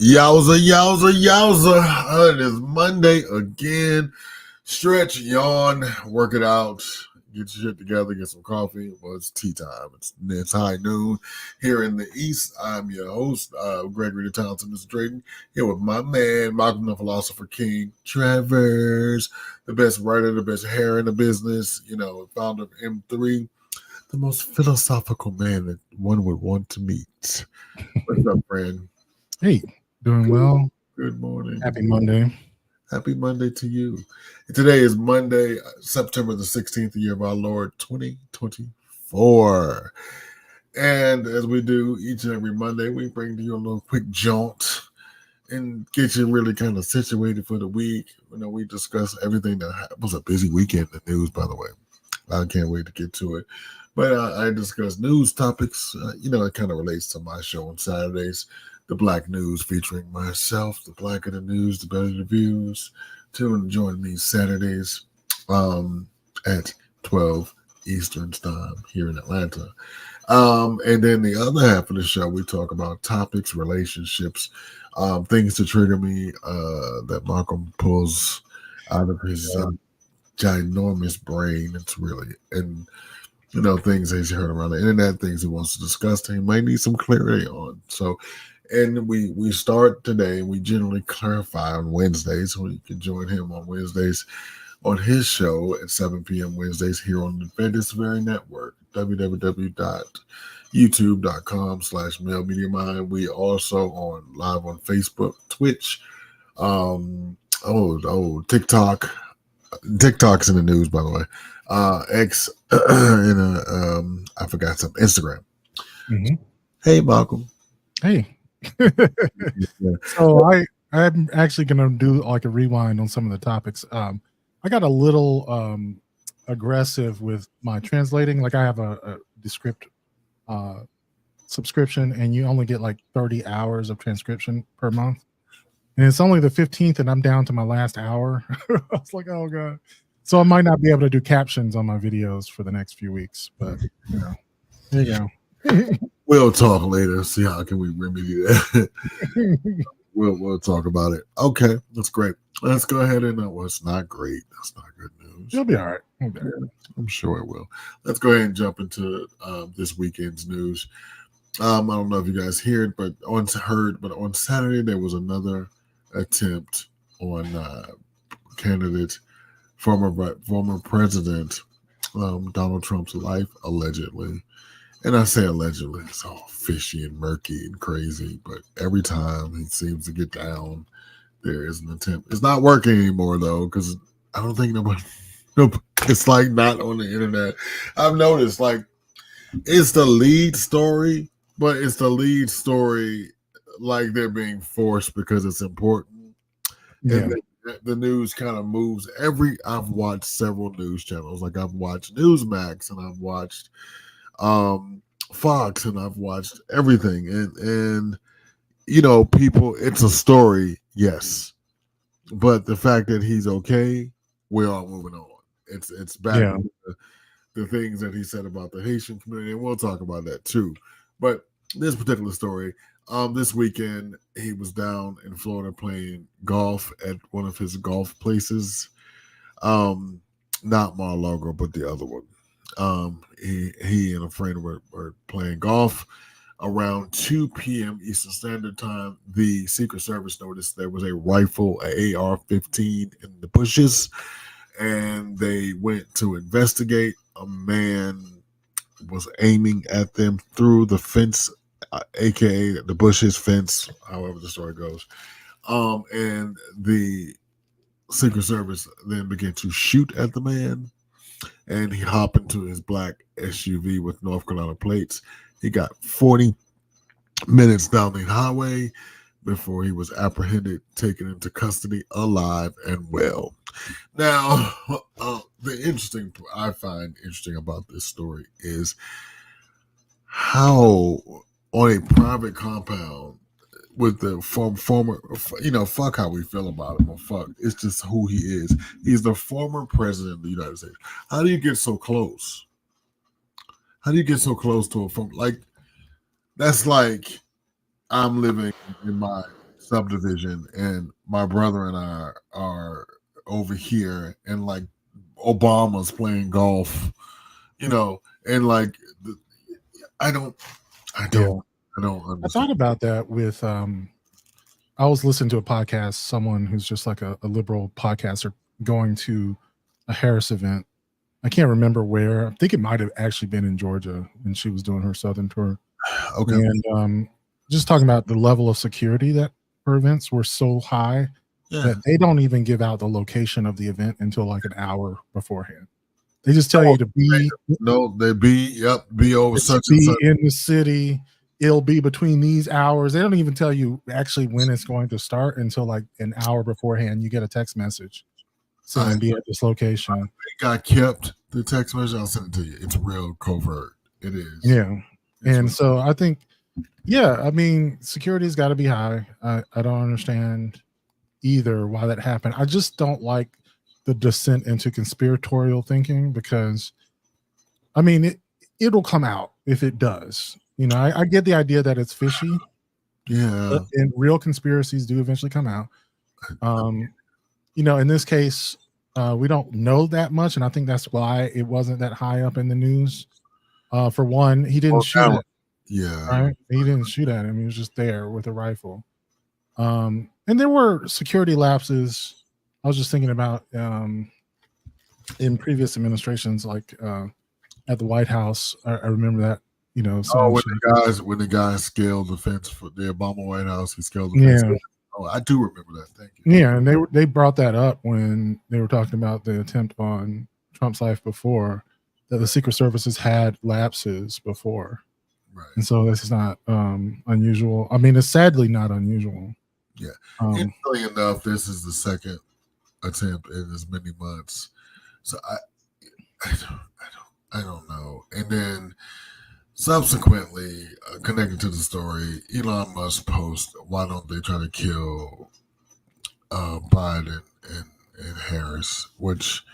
Yowza, yowza, yowza. It is Monday again. Stretch, yawn, work it out, get your shit together, get some coffee. Well, it's tea time. It's high noon here in the East. I'm your host, Gregory the Talented Mr. Drayton, here with my man, Malcolm the Philosopher King, Travers, the best writer, the best hair in the business, founder of M3, the most philosophical man that one would want to meet. What's up, friend? Hey, doing well. Good morning. Happy Monday. Happy Monday to you. Today is Monday, September the 16th, the year of our Lord 2024. And as we do each and every Monday, we bring to you a little quick jaunt and get you really kind of situated for the week. We discuss everything that was a busy weekend in the news, by the way. I can't wait to get to it. But I discuss news topics. It kind of relates to my show on Saturdays. The Black News, featuring myself, the blacker the news, the better the views. Tune and join me Saturdays at 12 Eastern time here in Atlanta. And then the other half of the show, we talk about topics, relationships, things to trigger me that Malcolm pulls out of his ginormous brain. It's really, and things that he's heard around the internet, things he wants to discuss, he might need some clarity on. So, and we start today. We generally clarify on Wednesdays, so you can join him on Wednesdays on his show at 7 p.m. Wednesdays here on this very network, www.youtube.com/male-media-mind. We also on live on Facebook, Twitch, TikTok. TikTok's in the news, by the way. X and I forgot some Instagram. Mm-hmm. Hey, Malcolm. Hey. So I'm actually going to do like a rewind on some of the topics. I got a little aggressive with my translating. Like I have a Descript subscription, and you only get like 30 hours of transcription per month. And it's only the 15th, and I'm down to my last hour. I was like, oh, God. So I might not be able to do captions on my videos for the next few weeks. But, there you go. We'll talk later. See how can we remedy that. We'll talk about it. Okay, that's great. Let's go ahead and well, it's not great. That's not good news. You'll be all right. Okay. Yeah, I'm sure it will. Let's go ahead and jump into this weekend's news. I don't know if you guys heard, but on Saturday there was another attempt on former President Donald Trump's life, allegedly. And I say allegedly, it's all fishy and murky and crazy, but every time he seems to get down, there is an attempt. It's not working anymore, though, because I don't think nobody, it's like not on the internet. I've noticed, like, it's the lead story, but it's the lead story like they're being forced because it's important. Yeah. And the news kind of moves. I've watched several news channels. Like, I've watched Newsmax, and I've watched Fox, and I've watched everything, and people, it's a story, yes, but the fact that he's okay, we're all moving on. It's back to the things that he said about the Haitian community, and we'll talk about that too. But this particular story, this weekend he was down in Florida playing golf at one of his golf places, not Mar-a-Lago, but the other one. He and a friend were playing golf around 2 p.m. Eastern Standard Time. The Secret Service noticed there was a rifle, an AR-15 in the bushes, and they went to investigate. A man was aiming at them through the fence, aka the bushes fence, however the story goes. And the Secret Service then began to shoot at the man, and he hopped into his black SUV with North Carolina plates. He got 40 minutes down the highway before he was apprehended, taken into custody alive and well. Now, I find interesting about this story is how on a private compound with the former, fuck how we feel about him, or fuck, it's just who he is. He's the former president of the United States. How do you get so close? How do you get so close to a former, like, that's like I'm living in my subdivision, and my brother and I are over here, and like Obama's playing golf, and like I don't, I Yeah. don't, I don't I thought understand. about that with I was listening to a podcast, someone who's just like a liberal podcaster going to a Harris event. I can't remember where. I think it might have actually been in Georgia when she was doing her Southern tour. Okay, And just talking about the level of security that her events were so high yeah. that they don't even give out the location of the event until like an hour beforehand. They just tell you to be No, they be over it's such and be such. in the city. It'll be between these hours. They don't even tell you actually when it's going to start until like an hour beforehand. You get a text message saying be at this location. It got kept. The text message, I'll send it to you. It's real covert. It is. Yeah. It's And real. so I think, yeah, I mean, security's got to be high. I don't understand either why that happened. I just don't like the descent into conspiratorial thinking because, I mean, it'll come out if it does. You know, I get the idea that it's fishy, Yeah. and real conspiracies do eventually come out. You know, in this case, we don't know that much, and I think that's why it wasn't that high up in the news. For one, he didn't shoot at, Yeah. right? He didn't shoot at him. He was just there with a rifle. And there were security lapses. I was just thinking about in previous administrations, like at the White House. I remember that. You know, someone when the guys scaled the fence for the Obama White House, he scaled the fence. yeah. Oh, I do remember that. Thank you. Yeah, and they brought that up when they were talking about the attempt on Trump's life before, that the Secret Service has had lapses before. Right. And so this is not unusual. I mean, it's sadly not unusual. Yeah. Interestingly enough, this is the second attempt in as many months. So I don't know. And then subsequently, connected to the story, Elon Musk post, why don't they try to kill Biden and Harris, which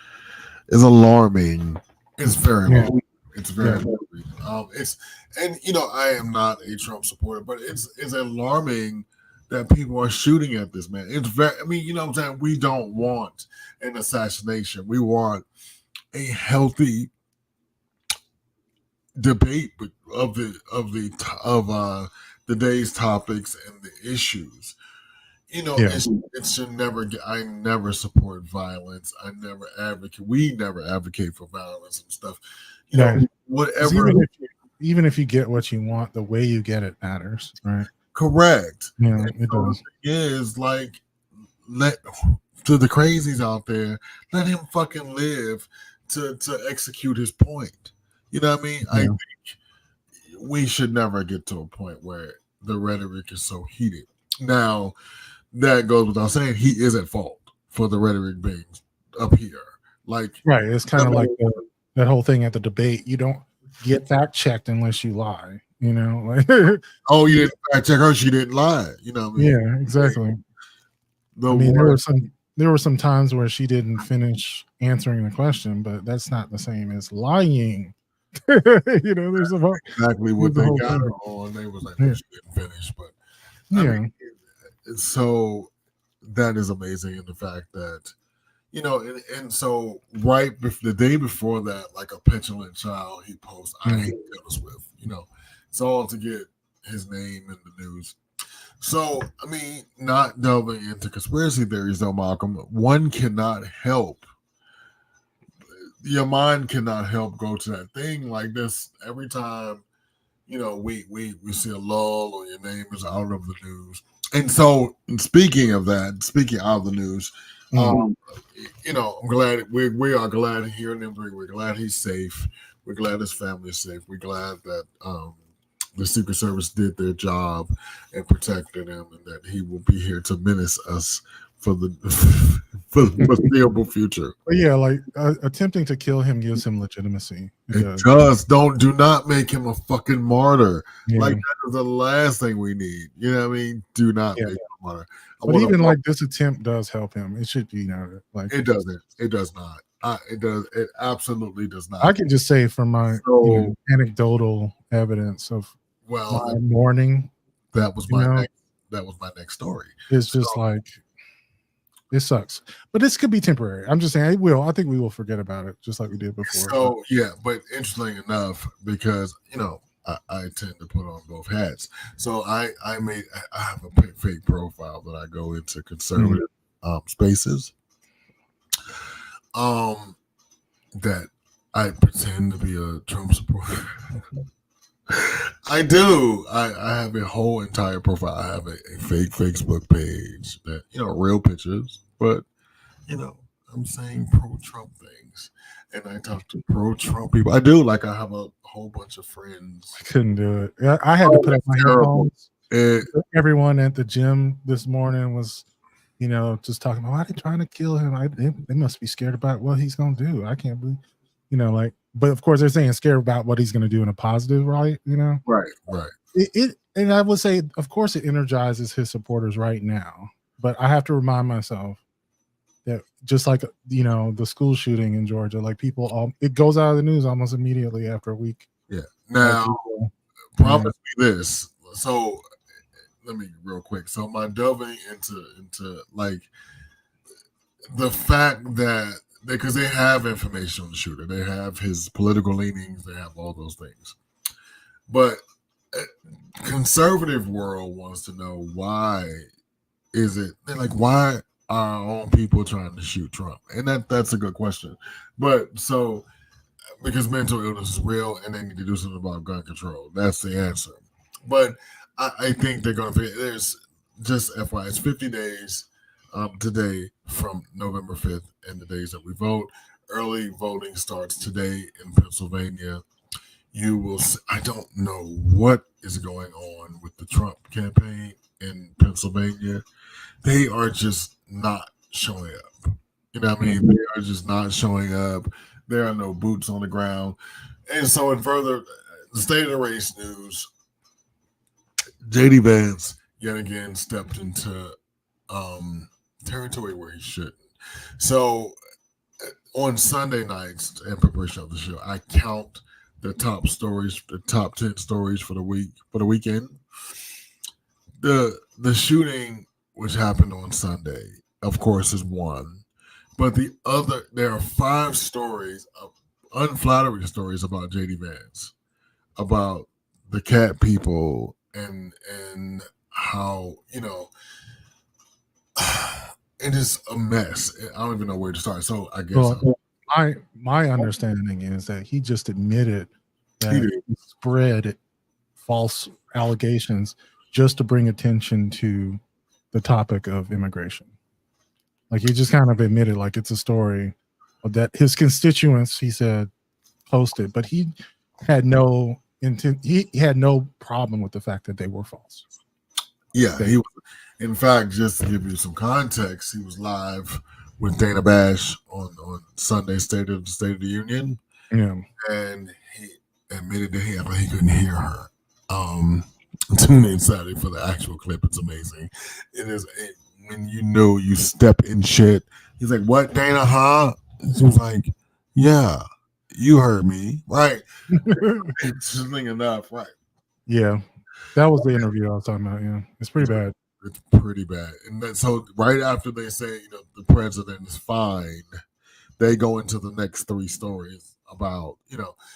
is alarming. It's very alarming. It's very alarming. I am not a Trump supporter, but it's alarming that people are shooting at this man. It's very, I mean, you know what I'm saying? We don't want an assassination. We want a healthy debate of the day's topics and the issues. You know, it should never get. I never support violence. I never advocate. We never advocate for violence and stuff. You know, whatever. Even if you get what you want, the way you get it matters, right? Correct. Yeah, it does. Is like to the crazies out there, let him fucking live to execute his point. You know what I mean? Yeah. I think we should never get to a point where the rhetoric is so heated. Now, that goes without saying, he is at fault for the rhetoric being up here. Like, right. It's kind of like that whole thing at the debate. You don't get fact checked unless you lie. You know, oh, you didn't fact check her; she didn't lie. You know what I mean? Yeah, exactly. I mean, there were some times where she didn't finish answering the question, but that's not the same as lying. You know, there's exactly what they got her on. They was like, well, she didn't finish, but I mean, so that is amazing in the fact that, you know, and so the day before that, like a petulant child, he posts, I hate Taylor Swift, you know, it's all to get his name in the news. So, I mean, not delving into conspiracy theories though, Malcolm, one cannot help, your mind cannot help go to that thing like this every time, you know, we see a lull or your name is out of the news. And so, speaking of the news, you know, I'm glad we are glad to hear him. We're glad he's safe. We're glad his family is safe. We're glad that the Secret Service did their job and protected him, and that he will be here to menace us for the foreseeable future. But yeah, like attempting to kill him gives him legitimacy. It does. Do not make him a fucking martyr. Yeah. Like, that is the last thing we need. You know what I mean? Do not make him a martyr. But even like this attempt does help him. It should be noted. Like, it doesn't. It does not. It does. It absolutely does not. I can just say from my anecdotal evidence of my mourning. That was my that was my next story. It's just like it sucks, but this could be temporary. I'm just saying it will. I think we will forget about it just like we did before. So yeah, but interestingly enough, because I tend to put on both hats. So I have a fake profile that I go into conservative spaces. That I pretend to be a Trump supporter. I do. I have a whole entire profile. I have a fake Facebook page that real pictures, but I'm saying pro-Trump things, and I talk to pro-Trump people. I do. Like I have a whole bunch of friends. I couldn't do it. I had to put up my headphones. Everyone at the gym this morning was, just talking about why they trying to kill him. They must be scared about what he's gonna do. I can't believe, but of course they're saying scared about what he's gonna do in a positive, right? Right. And I would say, of course, it energizes his supporters right now. But I have to remind myself that just like the school shooting in Georgia, like it goes out of the news almost immediately after a week. Yeah. Now, promise me this. So let me real quick. So my delving into like the fact that because they have information on the shooter, they have his political leanings, they have all those things, but conservative world wants to know why is it why are our own people trying to shoot Trump? And that's a good question. But so because mental illness is real and they need to do something about gun control. That's the answer. But I think they're going to figure there's just FYI, it's 50 days today from November 5th and the days that we vote. Early voting starts today in Pennsylvania. You will I don't know what is going on with the Trump campaign in Pennsylvania. They are just not showing up. You know what I mean? They are just not showing up. There are no boots on the ground. And so in further the state of the race news, JD Vance yet again stepped into territory where he shouldn't. So on Sunday nights in preparation of the show, I count the top stories, the top 10 stories for the weekend. The shooting which happened on Sunday, of course, is one. But there are 5 stories of unflattering stories about JD Vance, about the cat people and how, it is a mess. I don't even know where to start. So I guess my understanding is that he just admitted that he spread false allegations just to bring attention to the topic of immigration. Like he just kind of admitted, like it's a story that his constituents, he said, posted, but he had no intent. He had no problem with the fact that they were false. Yeah, he was. In fact, just to give you some context, he was live with Dana Bash on Sunday State of the Union. Yeah, and he admitted that he couldn't hear her. Tune in Saturday for the actual clip. It's amazing. It is when you step in shit. He's like, "What, Dana? Huh?" She was like, "Yeah, you heard me, right?" Interesting enough, right? Yeah, that was the interview I was talking about. Yeah, it's pretty bad. It's pretty bad. And so right after they say, the president is fine, they go into the next 3 stories about,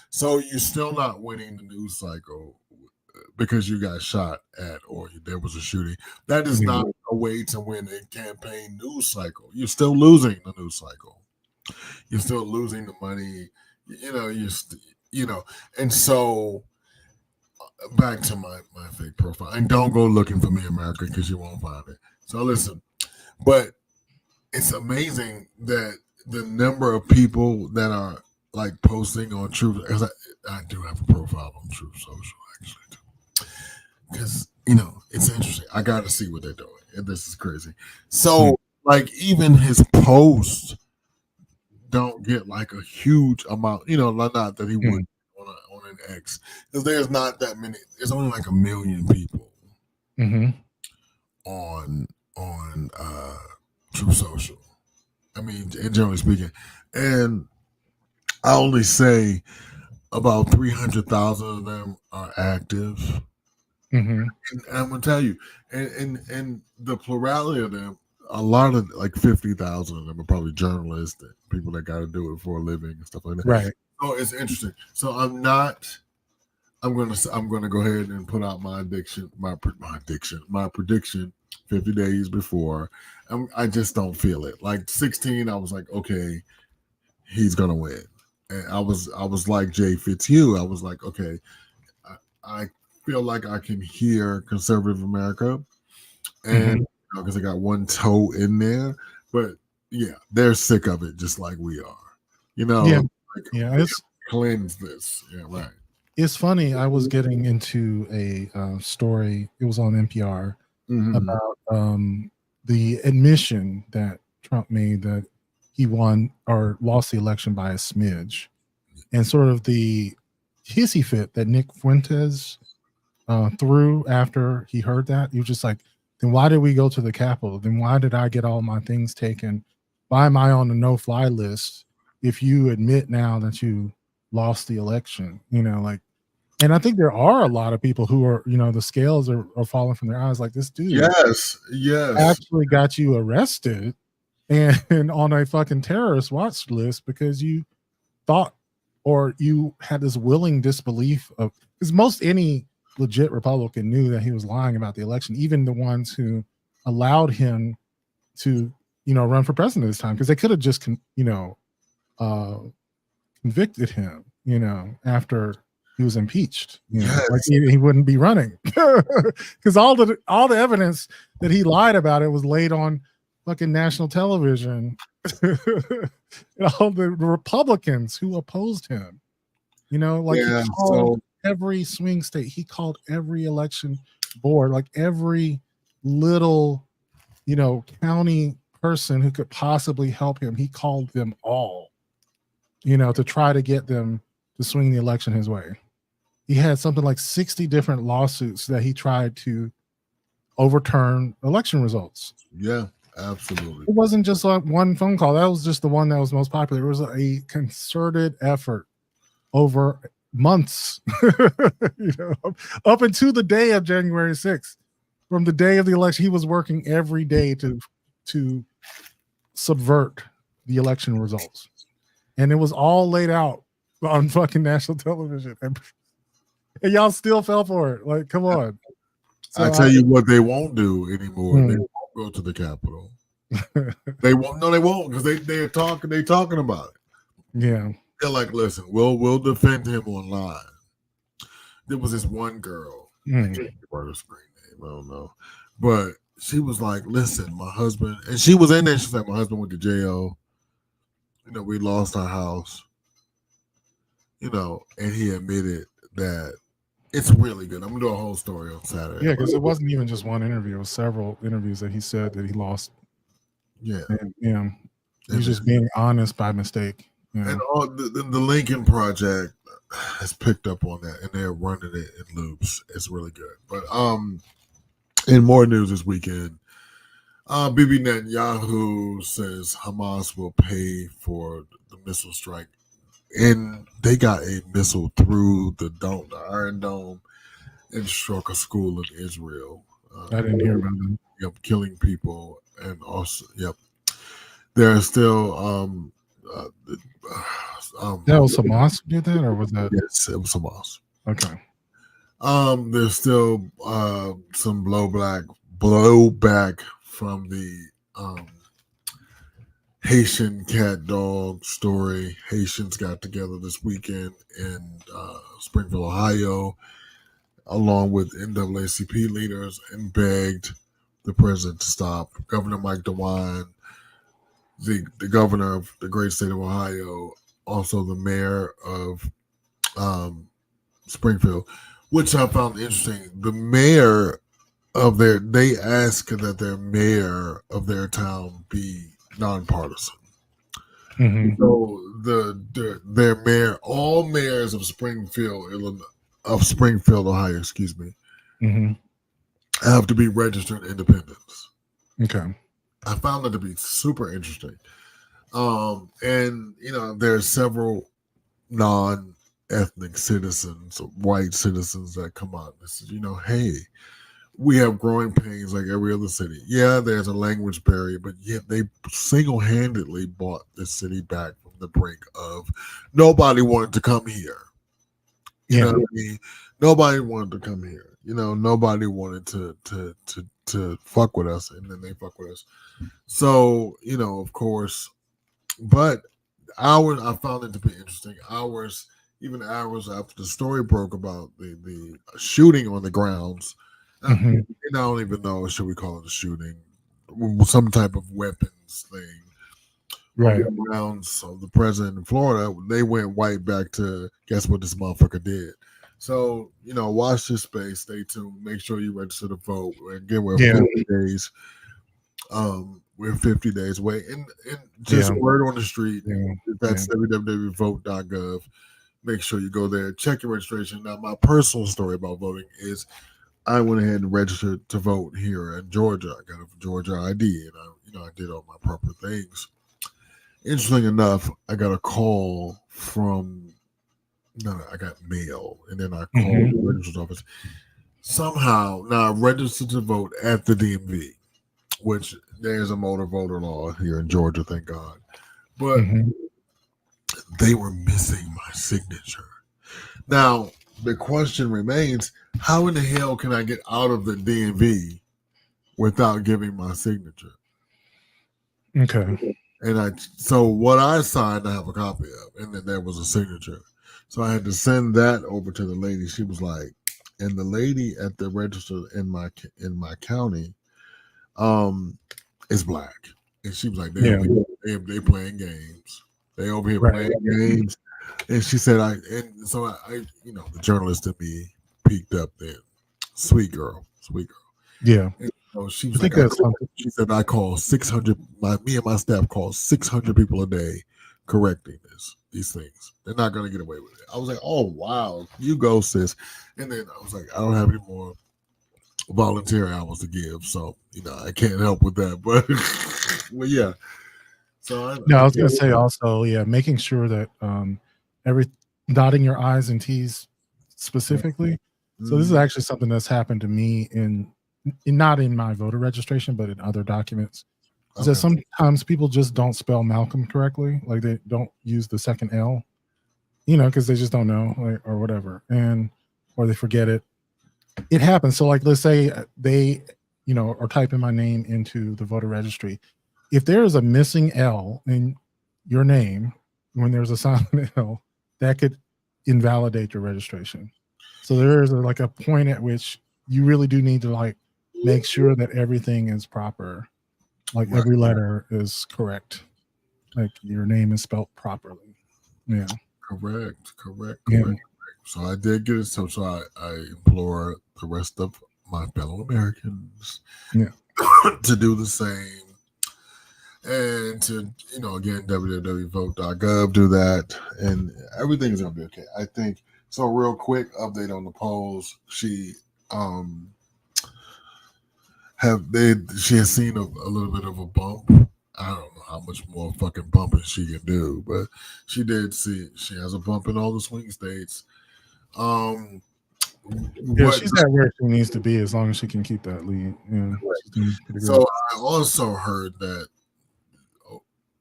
so you're still not winning the news cycle because you got shot at or there was a shooting. That is not a way to win a campaign news cycle. You're still losing the news cycle. You're still losing the money. And so back to my fake profile. And don't go looking for me, America, because you won't find it. So listen, but it's amazing that the number of people that are like posting on Truth, because I do have a profile on Truth Social actually too, because it's interesting. I got to see what they're doing, and this is crazy. So like even his posts don't get like a huge amount, not that he would on an X, because there's not that many. There's only like 1 million people on Truth Social. I mean, generally speaking, and I only say about 300,000 of them are active. Mm-hmm. And I'm gonna tell you, and the plurality of them, a lot of like 50,000 of them are probably journalists, and people that got to do it for a living and stuff like that. Right. So it's interesting. So I'm gonna go ahead and put out my prediction 50 days before. I just don't feel it. Like 16, I was like, okay, he's gonna win, and I was like Jay Fitzhugh. I was like, okay, I feel like I can hear conservative America, and because I got one toe in there, but yeah, they're sick of it, just like we are. Yeah. Like Yeah. cleanse this. Yeah, right. It's funny. I was getting into a story. It was on NPR Mm-hmm. about the admission that Trump made that he won or lost the election by a smidge, and sort of the hissy fit that Nick Fuentes threw after he heard that. He was just like, then why did we go to the Capitol? Then why did I get all my things taken? Why am I on the no-fly list if you admit now that you lost the election? Like, and I think there are a lot of people who are, the scales are falling from their eyes. Like, this dude Yes. actually got you arrested and on a fucking terrorist watch list because you thought, or you had this willing disbelief of, because most any legit Republican knew that he was lying about the election, even the ones who allowed him to, run for president this time, because they could have just, uh, convicted him, after he was impeached, Yes. like he wouldn't be running because all the evidence that he lied about it was laid on fucking national television. And all the Republicans who opposed him, like he Yeah. called So every swing state, he called every election board, like every little, county person who could possibly help him. He called them all, to try to get them to swing the election his way. He had something like 60 different lawsuits that he tried to overturn election results. yeah, absolutely. It wasn't just like one phone call. That was just the one that was most popular. It was a concerted effort over months, up until the day of January 6th. From the day of the election, he was working every day to subvert the election results. And it was all laid out on fucking national television. And y'all still fell for it. Like, come on. I tell you what they won't do anymore. They won't go to the Capitol. They won't. No, they won't, because they're talking about it. Yeah. They're like, listen, we'll defend him online. There was this one girl. I can't remember her screen name. I don't know, but she was like, listen, my husband, and she was in there. She said, my husband went to jail. We lost our house. And he admitted that it's really good. I'm gonna do a whole story on Saturday. Yeah, because it wasn't even just one interview. It was several interviews that he said that he lost. Yeah. And, he's just being honest by mistake. And all the Lincoln Project has picked up on that, and they're running it in loops. It's really good. But in more news this weekend, Bibi Netanyahu says Hamas will pay for the missile strike, and they got a missile through the Iron Dome, and struck a school in Israel. I didn't hear about that. Yep, killing people, and also, yep, there are still that was Hamas who did that, or was that? Yes, it was Hamas. Okay. There's still some blowback from the Haitian cat dog story. Haitians got together this weekend in Springfield, Ohio, along with NAACP leaders, and begged the president to stop. Governor Mike DeWine, the governor of the great state of Ohio, also the mayor of Springfield, which I found interesting. The mayor of they ask that their mayor of their town be nonpartisan. Mm-hmm. So their mayor, all mayors of Springfield, Ohio, Mm-hmm. have to be registered independents. Okay. I found that to be super interesting. And there's several ethnic citizens, white citizens that come out and said, hey, we have growing pains like every other city. Yeah, there's a language barrier, but yet they single-handedly brought this city back from the brink of nobody wanted to come here. You know what I mean? Nobody wanted to come here. Nobody wanted to fuck with us, and then they fuck with us. So, of course, but I found it to be interesting. Even hours after the story broke about the shooting on the grounds. Mm-hmm. I don't even know, should we call it a shooting, some type of weapons thing. Right. On the grounds of the president in Florida, they went right back to guess what this motherfucker did. So, watch this space, stay tuned, make sure you register to vote. Again, we're 50 days. We're 50 days away. And just word on the street, that's www.vote.gov. Make sure you go there, check your registration. Now, my personal story about voting is I went ahead and registered to vote here in Georgia. I got a Georgia ID, and I did all my proper things. Interesting enough, I got a call I got mail, and then I called the registrar's office. Somehow, now I registered to vote at the DMV, which there's a motor voter law here in Georgia, thank God. But they were missing my signature. Now, the question remains, how in the hell can I get out of the DMV without giving my signature? Okay. And so what I signed, I have a copy of, and then there was a signature. So I had to send that over to the lady. She was like, and the lady at the register in my county, is black, and she was like, they playing games. They over here playing games. And she said, I the journalist to be peeked up then. Sweet girl. Yeah. And so she was she said, I call 600, me and my staff call 600 people a day correcting these things. They're not going to get away with it. I was like, oh, wow, you go, sis. And then I was like, I don't have any more volunteer hours to give. So, I can't help with that. But, well, yeah. So I was going to say also, making sure that dotting your I's and T's specifically. So this is actually something that's happened to me not in my voter registration, but in other documents. Is that sometimes people just don't spell Malcolm correctly, like they don't use the second L, because they just don't know, or whatever, or they forget it. It happens. So, like, let's say they, are typing my name into the voter registry. If there is a missing L in your name when there's a silent L, that could invalidate your registration. So there is a point at which you really do need to make sure that everything is proper, every letter is correct, like your name is spelled properly. Yeah, correct. So I did get it. So I implore the rest of my fellow Americans to do the same. And to, again, www.vote.gov, do that, and everything's gonna be okay. I think so. Real quick update on the polls. She has seen a little bit of a bump. I don't know how much more fucking bumping she can do, but she did see she has a bump in all the swing states. She's at where she needs to be as long as she can keep that lead. Yeah. So I also heard that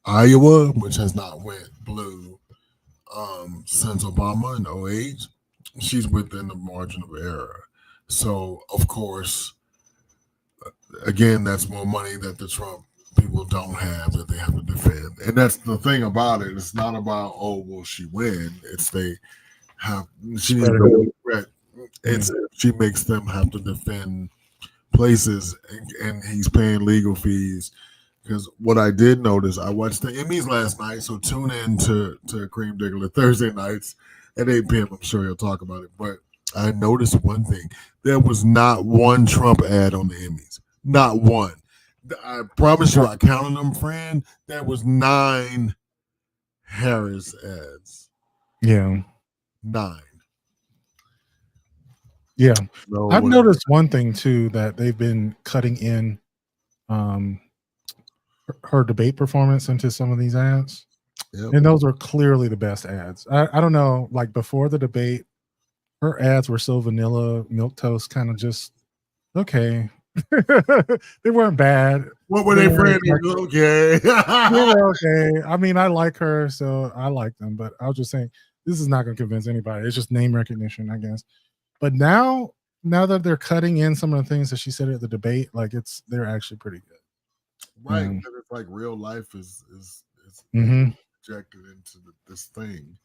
Iowa, which has not went blue since Obama in 08, she's within the margin of error. So, of course, again, that's more money that the Trump people don't have that they have to defend. And that's the thing about it. It's not about, will she win? It's she needs to regret. She makes them have to defend places, and he's paying legal fees. Because what I did notice, I watched the Emmys last night, so tune in to Cream Diggler Thursday nights at 8 p.m. I'm sure you'll talk about it. But I noticed one thing. There was not one Trump ad on the Emmys. Not one. I promise you, I counted them, friend. There was 9 Harris ads. Yeah. 9. Yeah. I've noticed one thing, too, that they've been cutting in her debate performance into some of these ads. Yep. And those were clearly the best ads. I don't know, like before the debate, her ads were so vanilla, milk toast, kind of just okay. They weren't bad. What were They they weren't friends? Okay. they were okay. I mean, I like her, so I like them, but I was just saying this is not going to convince anybody. It's just name recognition, I guess. But now that they're cutting in some of the things that she said at the debate, like they're actually pretty good. Right. Because it's like real life is Mm-hmm. projected into this thing.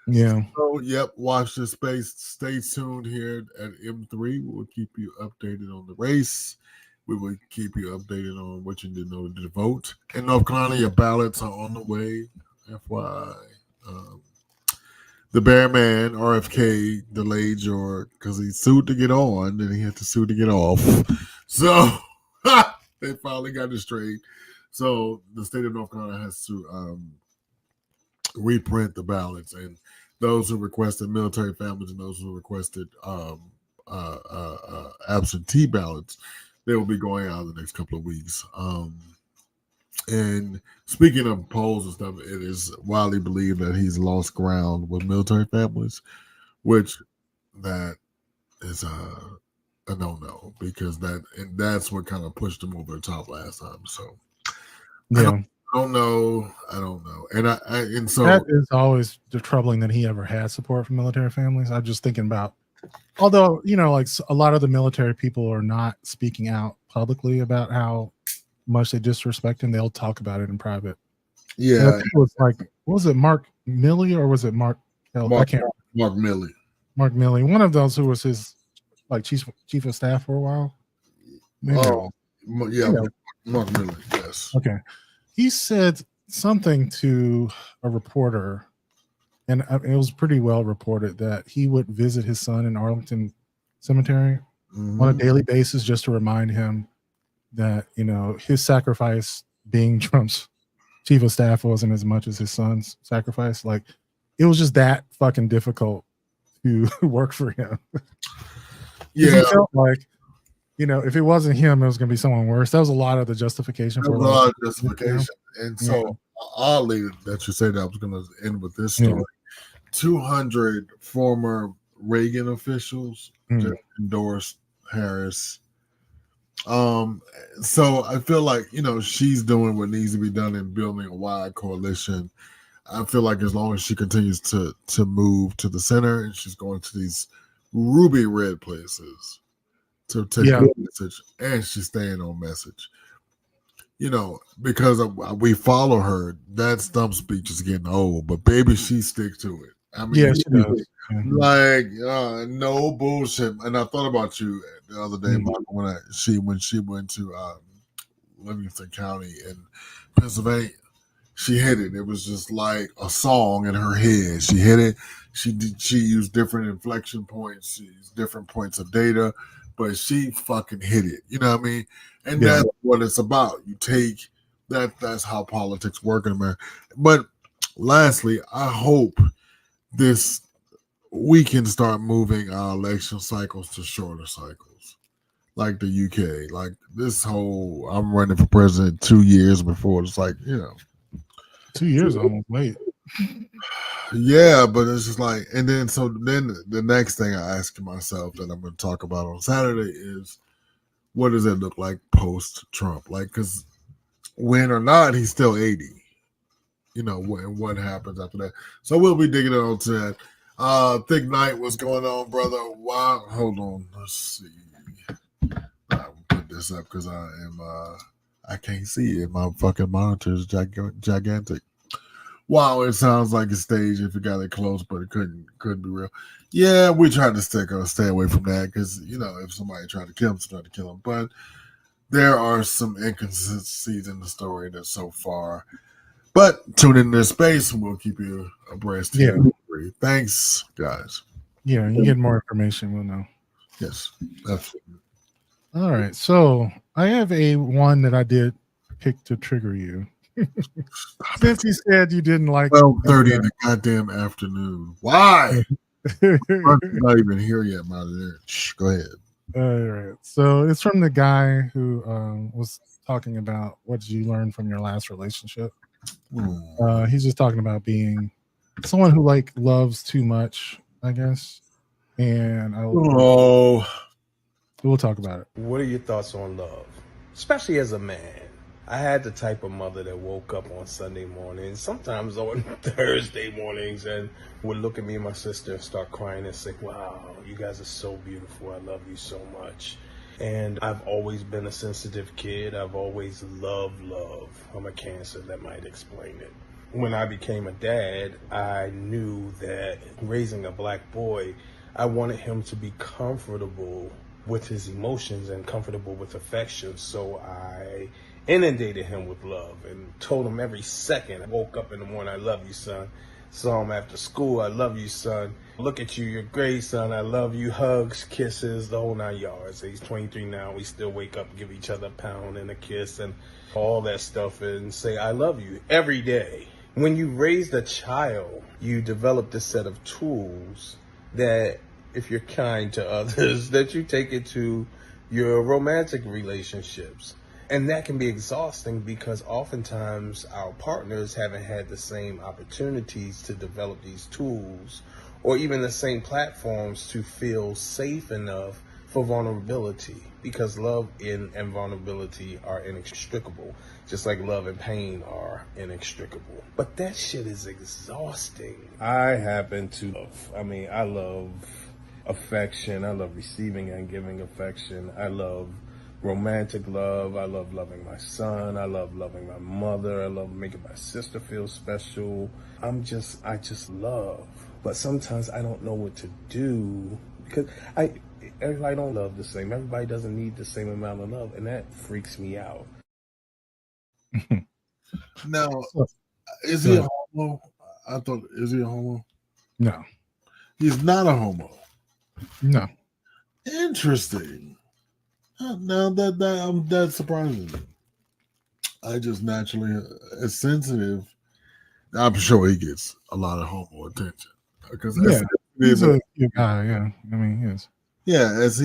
Yeah. So, yep, watch this space. Stay tuned here at M3. We'll keep you updated on the race. We will keep you updated on what you need to know to vote. In North Carolina, your ballots are on the way. FYI. The Bear Man, RFK, delayed your, because he sued to get on, then he had to sue to get off. So, they finally got it straight. So, the state of North Carolina has to reprint the ballots, and those who requested military families and those who requested absentee ballots, they will be going out in the next couple of weeks. And speaking of polls and stuff, it is widely believed that he's lost ground with military families, which that is a no because that's what kind of pushed him over the top last time. So Yeah. I don't know. And so That is always the troubling that he ever had support from military families. I'm just thinking about, although, like a lot of the military people are not speaking out publicly about how much they disrespect him. They'll talk about it in private. And I yeah, think it was like, what was it, Mark Milley or was it Mark? I can't. Mark Milley. Mark Milley, one of those who was his like chief of staff for a while. Maybe yeah, Mark Milley. Yes. Okay. He said something to a reporter, and it was pretty well reported that he would visit his son in Arlington Cemetery on a daily basis just to remind him that, his sacrifice being Trump's chief of staff wasn't as much as his son's sacrifice. Like, it was just that fucking difficult to work for him. Yeah. He felt like, if it wasn't him, it was going to be someone worse. That was a lot of the justification for a lot of justification. And so, oddly that you say that, I was going to end with this story. 200 former Reagan officials just endorsed Harris. So I feel like, she's doing what needs to be done in building a wide coalition. I feel like as long as she continues to move to the center and she's going to these ruby red places to take a message, and she's staying on message. Because we follow her, that stump speech is getting old, but baby, she sticks to it. I mean, she does. Like no bullshit. And I thought about you the other day, Michael, when she went to Livingston County in Pennsylvania. She hit it. It was just like a song in her head. She hit it. She used different inflection points. She used different points of data, but she fucking hit it. You know what I mean? And that's what it's about. You take that. That's how politics work in America. But lastly, I hope we can start moving our election cycles to shorter cycles, like the UK. Like this whole, I'm running for president 2 years before. It's like 2 years almost late. Yeah, but it's just like, and then the next thing I ask myself that I'm going to talk about on Saturday is, what does it look like post Trump? Like, because win or not, he's still 80. What happens after that? So we'll be digging on to that. Thick Night, what's going on, brother? Wow, hold on, let's see. I'll put this up because I can't see it. My fucking monitor is gigantic. Wow, it sounds like a stage if you got it close, but it couldn't be real. Yeah, we tried to stay away from that because if somebody tried to kill him, try to kill him. But there are some inconsistencies in the story that so far. But tune in this space and we'll keep you abreast. Yeah. Thanks, guys. Yeah, you get more information, we'll know. Yes, absolutely. All right, so I have a one that I did pick to trigger you. Since you said you didn't like 12:30 in the goddamn afternoon. Why? I'm not even here yet, mother. Go ahead. All right. So it's from the guy who was talking about what did you learn from your last relationship. He's just talking about being someone who like loves too much, I guess. And Oh, we'll talk about it. What are your thoughts on love, especially as a man? I had the type of mother that woke up on Sunday mornings, sometimes on Thursday mornings, and would look at me and my sister and start crying and say, "Wow, you guys are so beautiful. I love you so much." And I've always been a sensitive kid. I've always loved love. I'm a Cancer, that might explain it. When I became a dad, I knew that raising a black boy, I wanted him to be comfortable with his emotions and comfortable with affection. So I inundated him with love and told him every second. I woke up in the morning, "I love you, son." Saw him after school, "I love you, son. Look at you, you're great, son. I love you." Hugs, kisses, the whole 9 yards. He's 23 now. We still wake up, give each other a pound and a kiss and all that stuff and say, "I love you," every day. When you raised a child, you develop this set of tools that, if you're kind to others, that you take it to your romantic relationships. And that can be exhausting because oftentimes our partners haven't had the same opportunities to develop these tools or even the same platforms to feel safe enough for vulnerability, because love and vulnerability are inextricable, just like love and pain are inextricable. But that shit is exhausting. I happen to I love affection. I love receiving and giving affection. I love romantic love. I love loving my son. I love loving my mother. I love making my sister feel special. I just love. But sometimes I don't know what to do because everybody don't love the same. Everybody doesn't need the same amount of love, and that freaks me out. now is he a homo? I thought, is he a homo? No, He's not a homo. no. Interesting. Now that surprises me. I just naturally as sensitive. I'm sure he gets a lot of homo attention because Yeah, he's a cute guy. Yeah, I mean, he is. Yeah, as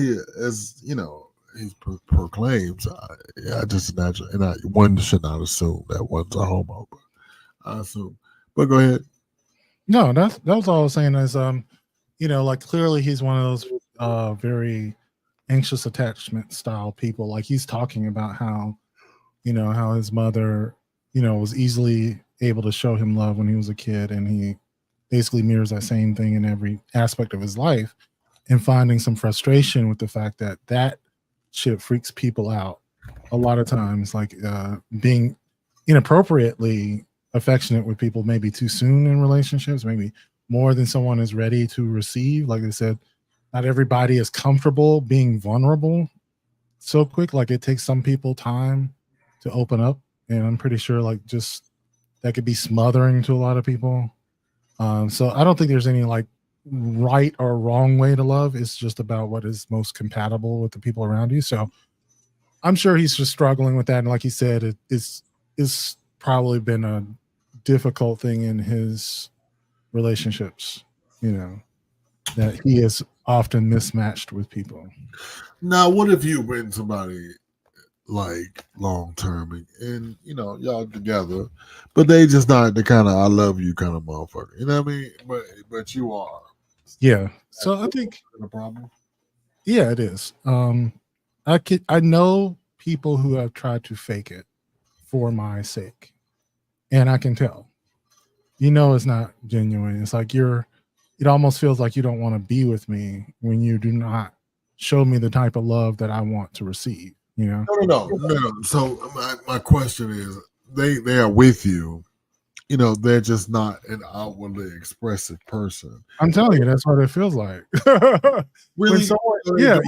you know, he proclaims. I just naturally, and one should not assume that one's a homo, but I assume. But go ahead. No, that was all I was saying is like clearly he's one of those very anxious attachment style people. Like he's talking about how how his mother was easily able to show him love when he was a kid, and he basically mirrors that same thing in every aspect of his life, and finding some frustration with the fact that shit freaks people out a lot of times, like being inappropriately affectionate with people maybe too soon in relationships, maybe more than someone is ready to receive. Like I said, not everybody is comfortable being vulnerable so quick. Like it takes some people time to open up, and I'm pretty sure like just that could be smothering to a lot of people. So I don't think there's any like right or wrong way to love. It's just about what is most compatible with the people around you. So I'm sure he's just struggling with that, and like he said, it's probably been a difficult thing in his relationships, that he is often mismatched with people. Now, what if you been somebody like long term and y'all together, but they just not the kind of "I love you" kind of motherfucker? You know what I mean? But you are. Yeah. So I think a problem. Yeah, it is. I know people who have tried to fake it for my sake, and I can tell. It's not genuine. It's like it almost feels like you don't want to be with me when you do not show me the type of love that I want to receive. No. So my question is, they are with you. They're just not an outwardly expressive person. I'm telling you, that's what it feels like. Really?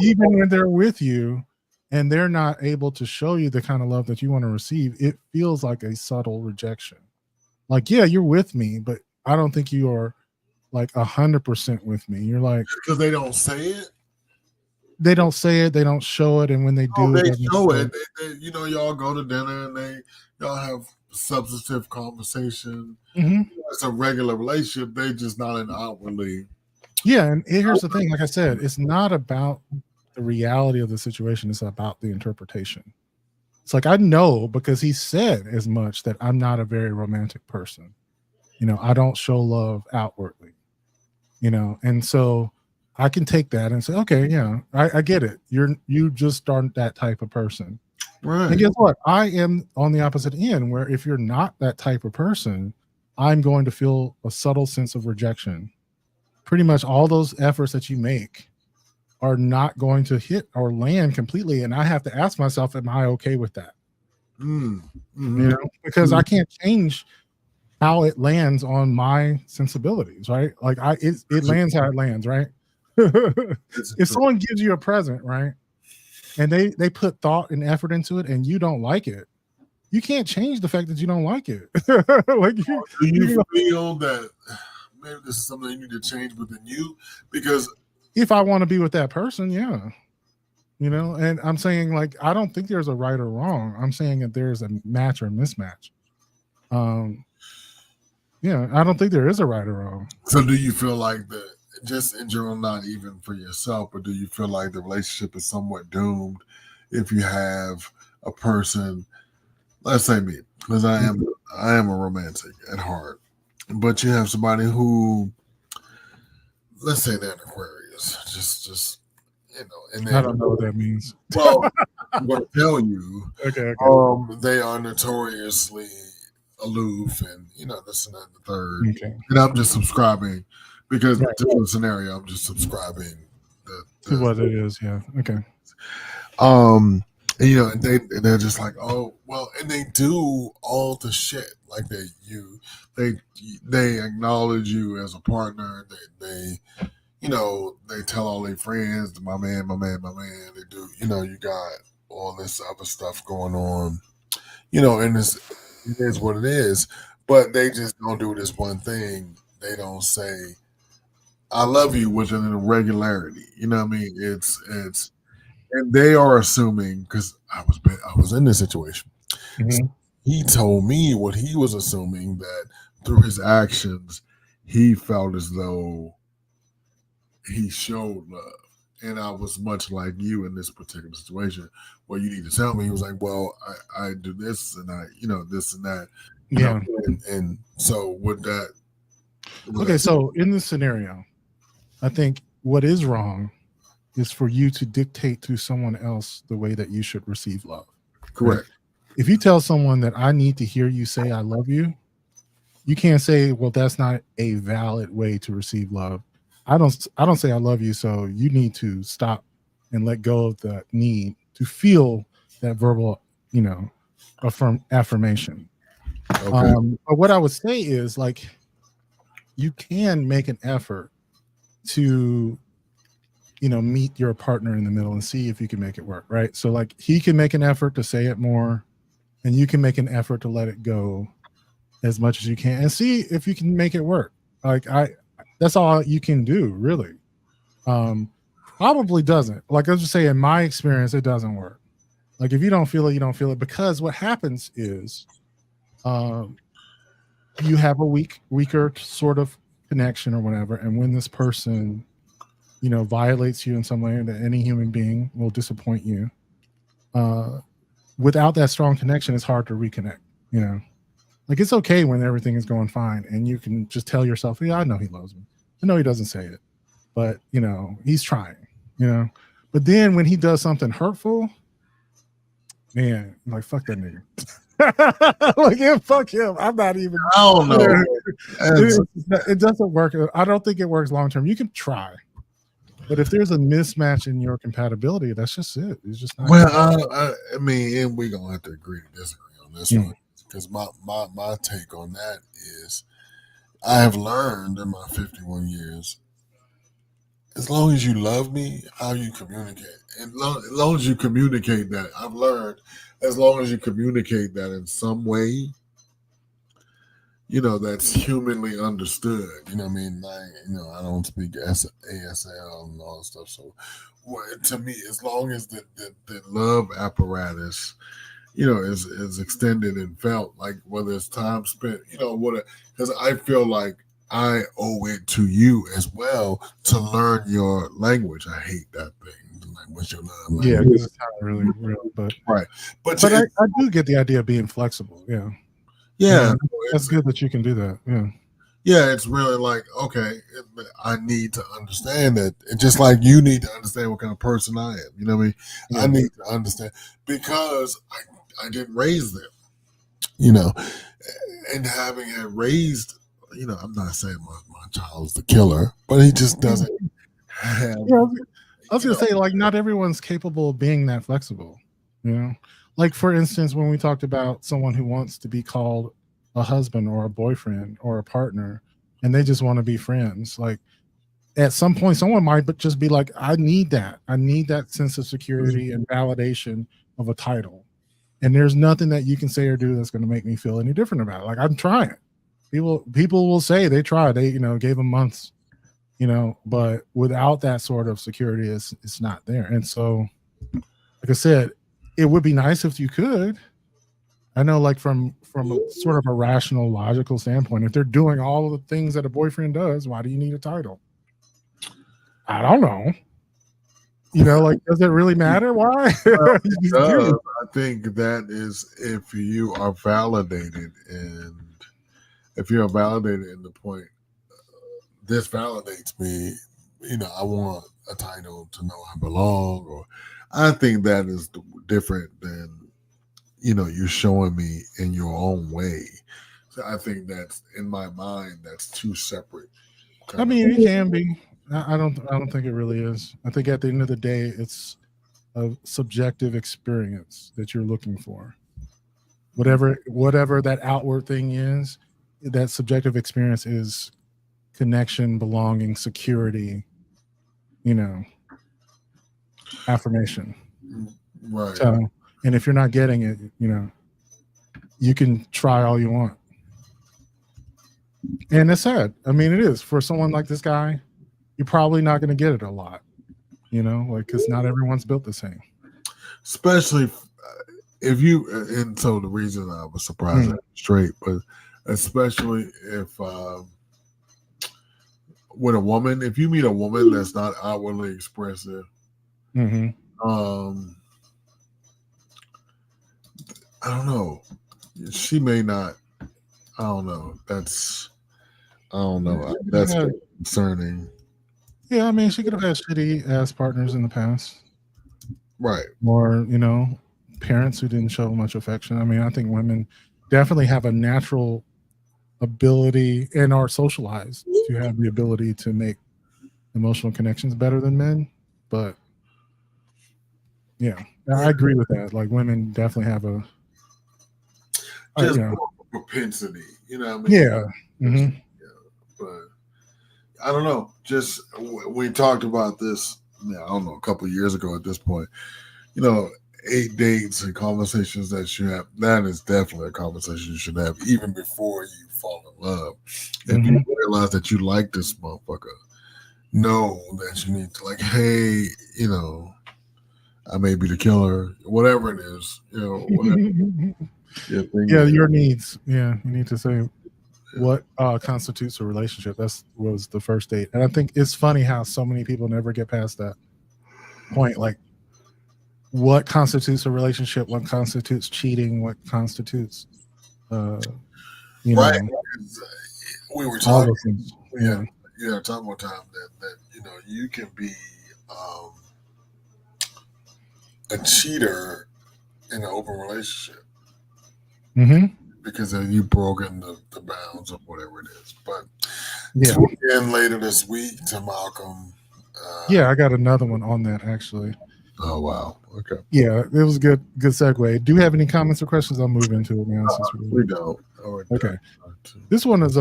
Even when they're with you and they're not able to show you the kind of love that you want to receive, it feels like a subtle rejection. Like, yeah, you're with me, but I don't think you are like 100% with me. You're like, because they don't say it. They don't say it. They don't show it, and when they do, they show it. Y'all go to dinner and y'all have substantive conversation. Mm-hmm. It's a regular relationship. They just not an outwardly. Yeah, and here's the thing. Like I said, it's not about the reality of the situation. It's about the interpretation. It's like I know because he said as much that I'm not a very romantic person. I don't show love outwardly. And so I can take that and say, okay, yeah, I get it. You just aren't that type of person. Right. And guess what? I am on the opposite end, where if you're not that type of person, I'm going to feel a subtle sense of rejection. Pretty much all those efforts that you make are not going to hit or land completely. And I have to ask myself, am I okay with that? Because I can't change how it lands on my sensibilities, right? Like it lands how it lands, right? If someone gives you a present, right, and they put thought and effort into it, and you don't like it, you can't change the fact that you don't like it. Like, do you feel that maybe this is something you need to change within you? Because if I want to be with that person, yeah. And I'm saying, like, I don't think there's a right or wrong. I'm saying that there's a match or mismatch. Yeah, I don't think there is a right or wrong. So do you feel like that, just in general, not even for yourself, but do you feel like the relationship is somewhat doomed if you have a person, let's say me, because I am a romantic at heart, but you have somebody who, let's say they're an Aquarius, just and I don't know what that means. Well, I'm going to tell you. Okay. They are notoriously aloof, and this and that and the third. Okay. And I'm just subscribing because to the scenario, I'm just subscribing to what it is. Yeah. Okay. And they're just like, oh well, and they do all the shit, like they acknowledge you as a partner. They tell all their friends, my man. They do, you got all this other stuff going on, and it is what it is. But they just don't do this one thing. They don't say, I love you with an irregularity. You know what I mean? It's and they are assuming, because I was in this situation. Mm-hmm. So he told me what he was assuming, that through his actions, he felt as though he showed love. And I was much like you in this particular situation, where you need to tell me. He was like, well, I do this and I, this and that. Yeah. And so with that. Okay. So in this scenario, I think what is wrong is for you to dictate to someone else the way that you should receive love. Correct. Right? If you tell someone that I need to hear you say I love you, you can't say, well, that's not a valid way to receive love. I don't say I love you, so you need to stop and let go of the need to feel that verbal, affirmation. Okay. But what I would say is, like, you can make an effort to meet your partner in the middle and see if you can make it work, right? So, like, he can make an effort to say it more, and you can make an effort to let it go as much as you can and see if you can make it work. Like, that's all you can do, really. Probably doesn't. Like, I was just saying, in my experience, it doesn't work. Like, if you don't feel it, you don't feel it, because what happens is you have a weaker sort of connection or whatever, and when this person violates you in some way, that any human being will disappoint you. Without that strong connection, it's hard to reconnect. Like, it's okay when everything is going fine, and you can just tell yourself, yeah, I know he loves me. I know he doesn't say it, but he's trying. But then when he does something hurtful, man, like, fuck that nigga. Like, yeah, fuck him. I'm not even. I don't know. It doesn't work. I don't think it works long term. You can try. But if there's a mismatch in your compatibility, that's just it. It's just not. Well, I mean, and we're gonna have to agree to disagree on this one, because my take on that is, I have learned in my 51 years, as long as you love me, how you communicate, and as long as you communicate that, I've learned, as long as you communicate that in some way, that's humanly understood. You know what I mean? Like, I don't speak ASL and all that stuff. So, to me, as long as the love apparatus, is extended and felt, like, whether it's time spent, because I feel like I owe it to you as well to learn your language. I hate that thing, like, what's your love? Like, Yeah, because it's not really real. But right. but I do get the idea of being flexible. Yeah. Yeah, That's good that you can do that. Yeah. Yeah, it's really like, okay, I need to understand that. And just like you need to understand what kind of person I am. You know what I mean? Yeah. I need to understand because I didn't raise them, you know. And having had raised, you know, I'm not saying my child's the killer, but he just doesn't have. Yeah, I was gonna say, like, not everyone's capable of being that flexible. You know, like for instance, when we talked about someone who wants to be called a husband or a boyfriend or a partner, and they just want to be friends. Like at some point, someone might just be like, "I need that. I need that sense of security and validation of a title." And there's nothing that you can say or do that's going to make me feel any different about it. Like I'm trying. People will say they tried. They gave them months. But without that sort of security, it's not there. And so, like I said, it would be nice if you could. I know, like from a sort of a rational, logical standpoint, if they're doing all of the things that a boyfriend does, why do you need a title? I don't know. Like, does it really matter? Why? I think that is if you are validated, and if you're validated in the point, this validates me. I want a title to know I belong, or I think that is different than you're showing me in your own way. So I think that's in my mind. That's two separate. I mean, it can be. I don't think it really is. I think at the end of the day, it's a subjective experience that you're looking for. Whatever that outward thing is, that subjective experience is connection, belonging, security, affirmation. Right. So, and if you're not getting it, you can try all you want. And it's sad. I mean, it is for someone like this guy. You're probably not going to get it a lot, because not everyone's built the same. Especially if you, and so the reason I was surprised that straight, but especially if with a woman, if you meet a woman that's not outwardly expressive, I don't know. She may not. I don't know. That's concerning. Yeah, I mean, she could have had shitty ass partners in the past, right? Or parents who didn't show much affection. I mean, I think women definitely have a natural ability and are socialized to have the ability to make emotional connections better than men. But yeah, I agree with that. Like women definitely have a propensity, what I mean? Yeah. Yeah. But I don't know. Just we talked about this, I don't know, a couple of years ago at this point. 8 dates and conversations that you have, that is definitely a conversation you should have even before you fall in love. If you realize that you like this motherfucker, know that you need to, like, hey, I may be the killer, whatever it is, whatever. Your needs. Yeah, you need to say what constitutes a relationship. Was the first date. And I think it's funny how so many people never get past that point. Like, what constitutes a relationship? What constitutes cheating? What constitutes, right? We were talking. Talking one time that you can be a cheater in an open relationship because then you've broken the bounds of whatever it is. But tune in later this week to Malcolm. I got another one on that actually. Oh wow! Okay. Yeah, it was a good segue. Do you have any comments or questions? I'll move into it now. We don't. Okay. This one is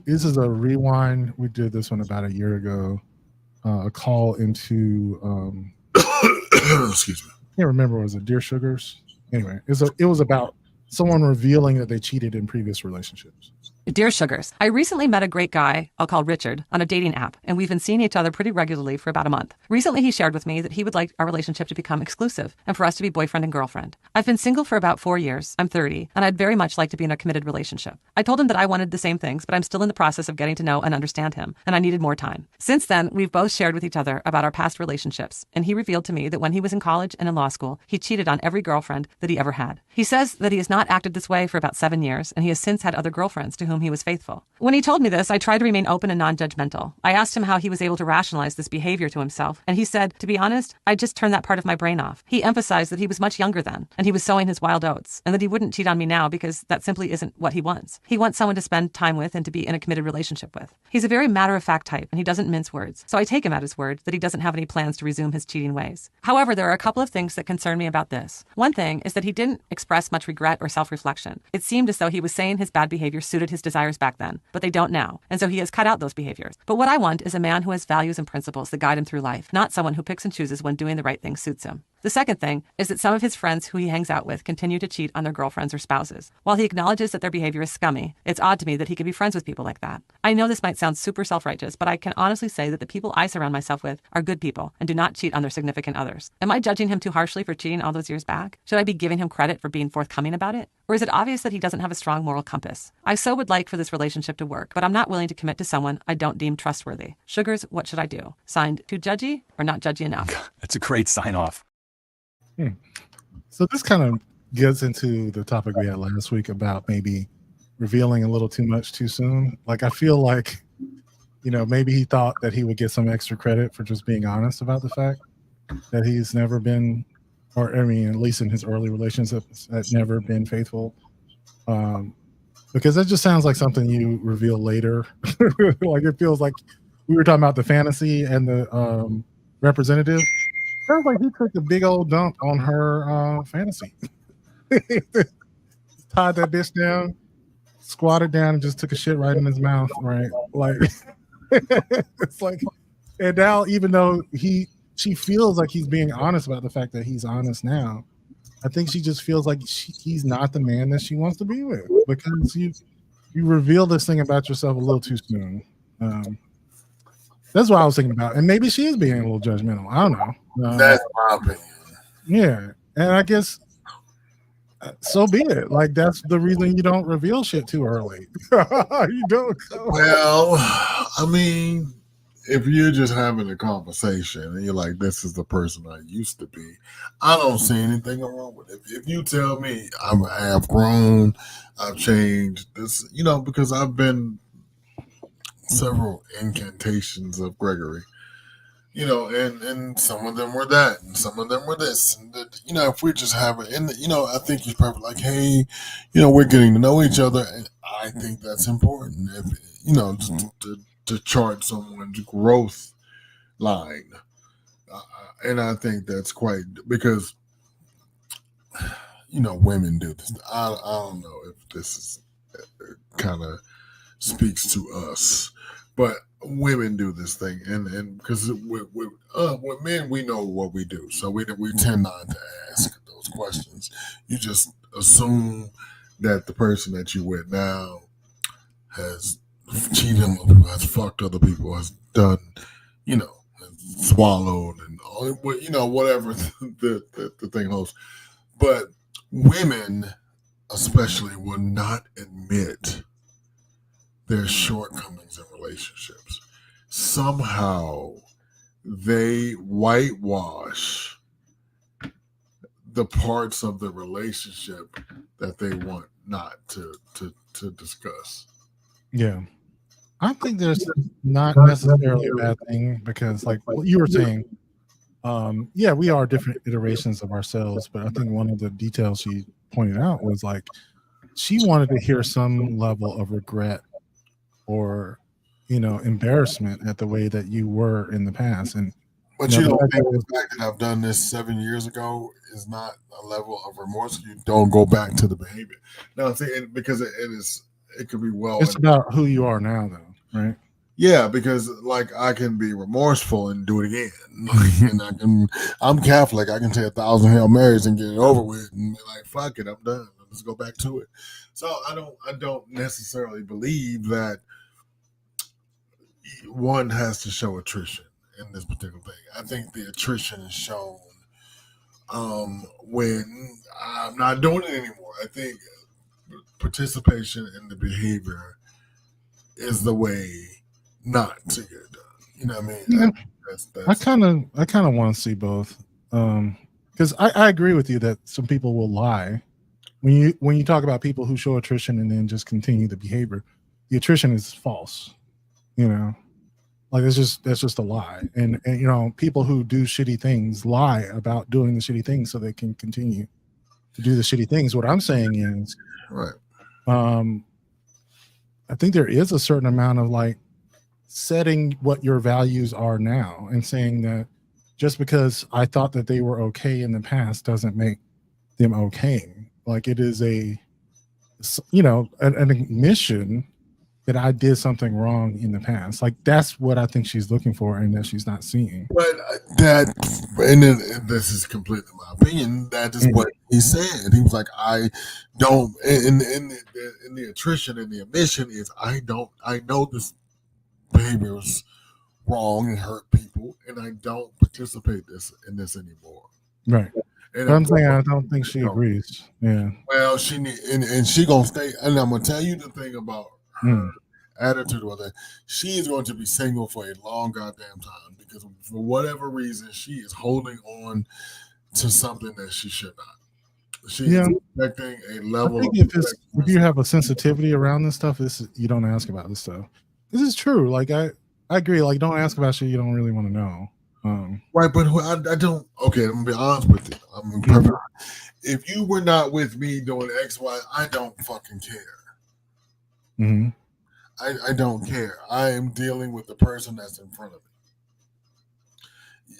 this is a rewind. We did this one about a year ago. A call into excuse me. I can't remember. Was it Dear Sugars? Anyway, it was about someone revealing that they cheated in previous relationships. Dear Sugars, I recently met a great guy, I'll call Richard, on a dating app, and we've been seeing each other pretty regularly for about a month. Recently, he shared with me that he would like our relationship to become exclusive and for us to be boyfriend and girlfriend. I've been single for about 4 years. I'm 30, and I'd very much like to be in a committed relationship. I told him that I wanted the same things, but I'm still in the process of getting to know and understand him, and I needed more time. Since then, we've both shared with each other about our past relationships, and he revealed to me that when he was in college and in law school, he cheated on every girlfriend that he ever had. He says that he has not acted this way for about 7 years, and he has since had other girlfriends to whom he was faithful. When he told me this, I tried to remain open and non-judgmental. I asked him how he was able to rationalize this behavior to himself, and he said, to be honest, I just turned that part of my brain off. He emphasized that he was much younger then, and he was sowing his wild oats, and that he wouldn't cheat on me now because that simply isn't what he wants. He wants someone to spend time with and to be in a committed relationship with. He's a very matter-of-fact type, and he doesn't mince words, so I take him at his word that he doesn't have any plans to resume his cheating ways. However, there are a couple of things that concern me about this. One thing is that he didn't express much regret or self-reflection. It seemed as though he was saying his bad behavior suited his desires back then, but they don't now. And so he has cut out those behaviors. But what I want is a man who has values and principles that guide him through life, not someone who picks and chooses when doing the right thing suits him. The second thing is that some of his friends who he hangs out with continue to cheat on their girlfriends or spouses. While he acknowledges that their behavior is scummy, it's odd to me that he could be friends with people like that. I know this might sound super self-righteous, but I can honestly say that the people I surround myself with are good people and do not cheat on their significant others. Am I judging him too harshly for cheating all those years back? Should I be giving him credit for being forthcoming about it? Or is it obvious that he doesn't have a strong moral compass? I so would like for this relationship to work, but I'm not willing to commit to someone I don't deem trustworthy. Sugars, what should I do? Signed, too judgy or not judgy enough? That's a great sign off. So this kind of gets into the topic we had last week about maybe revealing a little too much too soon. Like, I feel like, maybe he thought that he would get some extra credit for just being honest about the fact that he's never been, or I mean, at least in his early relationships, had never been faithful. Because that just sounds like something you reveal later. Like, it feels like we were talking about the fantasy and the representative. Sounds like he took a big old dump on her fantasy. Tied that bitch down, squatted down, and just took a shit right in his mouth. Right, like it's like, and now even though she feels like he's being honest about the fact that he's honest now, I think she just feels like he's not the man that she wants to be with because you reveal this thing about yourself a little too soon. That's what I was thinking about, and maybe she is being a little judgmental. I don't know. That's my opinion. Yeah, and I guess so be it. Like, that's the reason you don't reveal shit too early. You don't. Well, I mean, if you're just having a conversation and you're like, "This is the person I used to be," I don't see anything wrong with it. If you tell me I have grown, I've changed, this, because I've been several incantations of Gregory, and some of them were that, and some of them were this, and if we just have it, and I think he's probably like, hey, we're getting to know each other, and I think that's important. If to chart someone's growth line, and I think that's quite because women do this. I don't know if this is kind of speaks to us, but women do this thing, and because with men we know what we do, so we tend not to ask those questions. You just assume that the person that you're with now has cheated on other people, has fucked other people, has done, has swallowed, and whatever the thing holds. But women, especially, will not admit their shortcomings in relationships. Somehow they whitewash the parts of the relationship that they want not to discuss. Yeah. I think there's not necessarily a bad thing because, like what you were saying, we are different iterations of ourselves, but I think one of the details she pointed out was like she wanted to hear some level of regret or embarrassment at the way that you were in the past. And but you don't think the fact that I've done this 7 years ago is not a level of remorse? You don't go back to the behavior. No, I'm saying because it could be well. It's about who you are now, though, right? Yeah, because like I can be remorseful and do it again, and I'm Catholic. I can say 1,000 Hail Marys and get it over with, and be like, fuck it, I'm done. let's go back to it. So I don't necessarily believe that one has to show attrition in this particular thing. I think the attrition is shown when I'm not doing it anymore. I think participation in the behavior is the way not to get done. You know what I mean? Yeah. That's I kind of want to see both, because I agree with you that some people will lie when you talk about people who show attrition and then just continue the behavior. The attrition is false, you know, like that's just a lie, and you know, people who do shitty things lie about doing the shitty things so they can continue to do the shitty things. What I'm saying is, right. I think there is a certain amount of like setting what your values are now and saying that just because I thought that they were okay in the past doesn't make them okay. Like it is an admission that I did something wrong in the past. Like that's what I think she's looking for and that she's not seeing. But this is completely my opinion. That is what he said. He was like, I don't, in the attrition and the admission is, I know this behavior is wrong and hurt people, and I don't participate in this anymore. Right. And but I'm saying I don't think she agrees. Yeah. Well, she and she gonna stay. And I'm gonna tell you the thing about her attitude with it. She is going to be single for a long goddamn time because for whatever reason she is holding on to something that she should not. She is expecting a level. I think if you have a sensitivity around this stuff, you don't ask about this stuff. This is true. Like I agree. Like don't ask about shit you don't really want to know. Right, but I don't. Okay, I'm gonna be honest with you. I'm perfect. If you were not with me doing X, Y, I don't fucking care. Mm-hmm. I don't care. I am dealing with the person that's in front of me.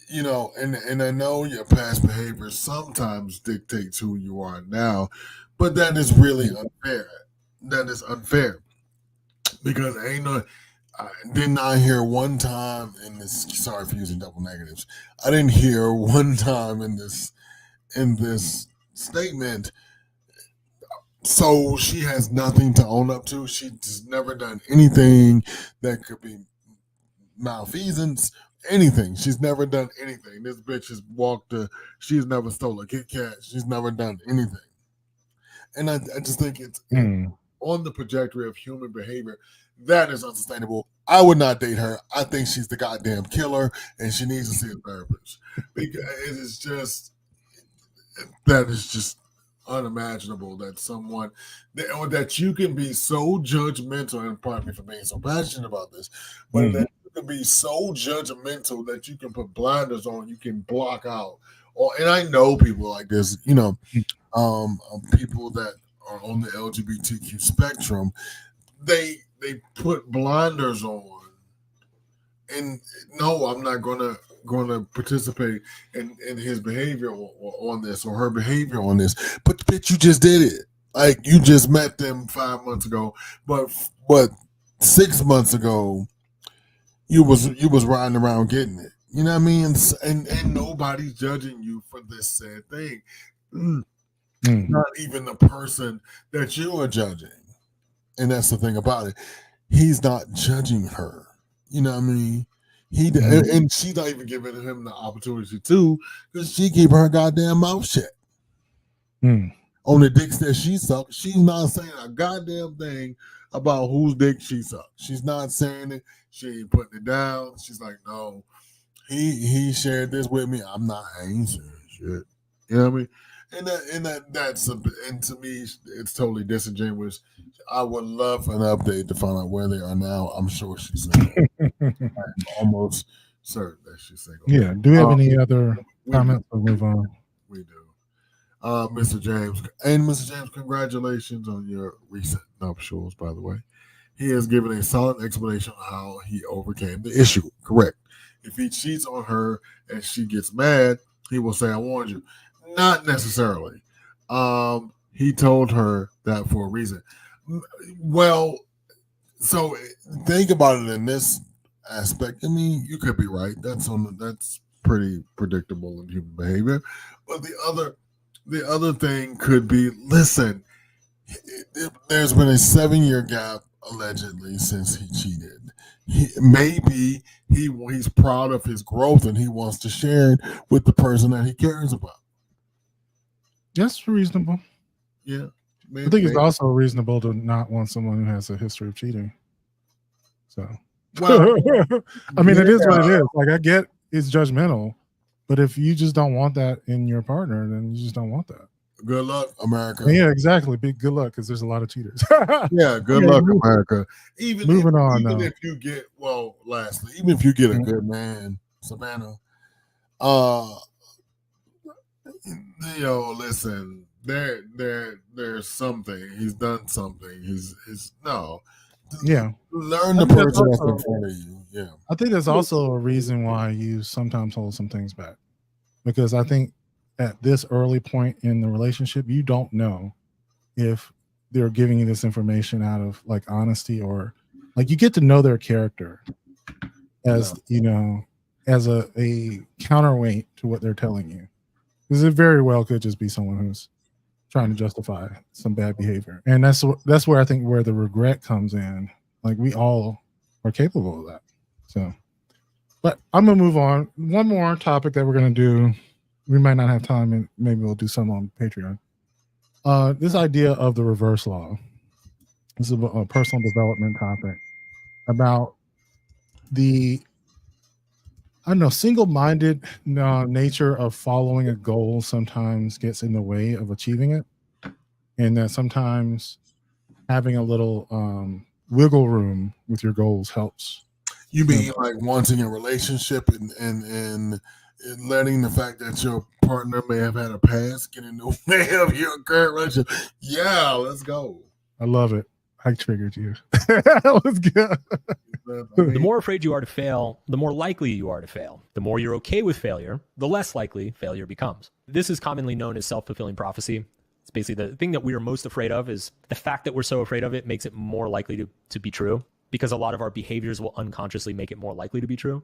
You know, and I know your past behavior sometimes dictates who you are now, but that is really unfair. That is unfair because I did not hear one time in this. Sorry for using double negatives. I didn't hear one time in this statement. So she has nothing to own up to. She's never done anything that could be malfeasance. Anything. She's never done anything. This bitch has she's never stole a Kit Kat. She's never done anything. And I just think it's on the trajectory of human behavior. That is unsustainable. I would not date her. I think she's the goddamn killer, and she needs to see a therapist because it is just unimaginable that someone that you can be so judgmental, and pardon me for being so passionate about this, but that you can be so judgmental that you can put blinders on, you can block out. And I know people like this, you know, people that are on the LGBTQ spectrum, they put blinders on, and no, I'm not gonna participate in his behavior on this or her behavior on this. But bitch, you just did it. Like you just met them 5 months ago, but 6 months ago you was riding around getting it. You know what I mean? And nobody's judging you for this sad thing. Not even the person that you are judging. And that's the thing about it. He's not judging her. You know what I mean? And she's not even giving him the opportunity to, because she keep her goddamn mouth shut. On the dicks that she sucked, she's not saying a goddamn thing about whose dick she sucked. She's not saying it. She ain't putting it down. She's like, no, he shared this with me. I ain't saying shit. You know what I mean? And to me, it's totally disingenuous. I would love an update to find out where they are now. I'm sure she's single. I'm almost certain that she's single. Yeah. Do we have any other comments or move on? We do. Mr. James. And Mr. James, congratulations on your recent nuptials, by the way. He has given a solid explanation on how he overcame the issue. Correct. If he cheats on her and she gets mad, he will say, I warned you. Not necessarily. He told her that for a reason. Well, so think about it in this aspect. I mean, you could be right. That's pretty predictable in human behavior. But the other thing could be, listen, There's been a 7-year gap allegedly since he cheated. Maybe he's proud of his growth and he wants to share it with the person that he cares about. That's reasonable. Yeah. I think it's also reasonable to not want someone who has a history of cheating. So, well, I mean, it is what it is. Like, I get it's judgmental, but if you just don't want that in your partner, then you just don't want that. Good luck, America. Yeah, exactly. Big good luck, because there's a lot of cheaters. Yeah, good luck, America. Even if you get lastly, even if you get a good man, Savannah, listen, there's something. He's done something. He's yeah. Learn the person that's in front of you. Yeah. I think there's also a reason why you sometimes hold some things back, because I think at this early point in the relationship, you don't know if they're giving you this information out of like honesty, or like you get to know their character as as a counterweight to what they're telling you, because it very well could just be someone who's trying to justify some bad behavior, and that's where I think where the regret comes in. Like, we all are capable of that. So, but I'm gonna move on. One more topic that we're gonna do. We might not have time, and maybe we'll do some on Patreon. This idea of the reverse law. This is a personal development topic about the single-minded nature of following a goal sometimes gets in the way of achieving it, and that sometimes having a little wiggle room with your goals helps. You mean like wanting a relationship and letting the fact that your partner may have had a past get in the way of your current relationship? Yeah, let's go. I love it. I triggered you. That was good. The more afraid you are to fail, the more likely you are to fail. The more you're okay with failure, the less likely failure becomes. This is commonly known as self-fulfilling prophecy. It's basically the thing that we are most afraid of is the fact that we're so afraid of it makes it more likely to be true, because a lot of our behaviors will unconsciously make it more likely to be true.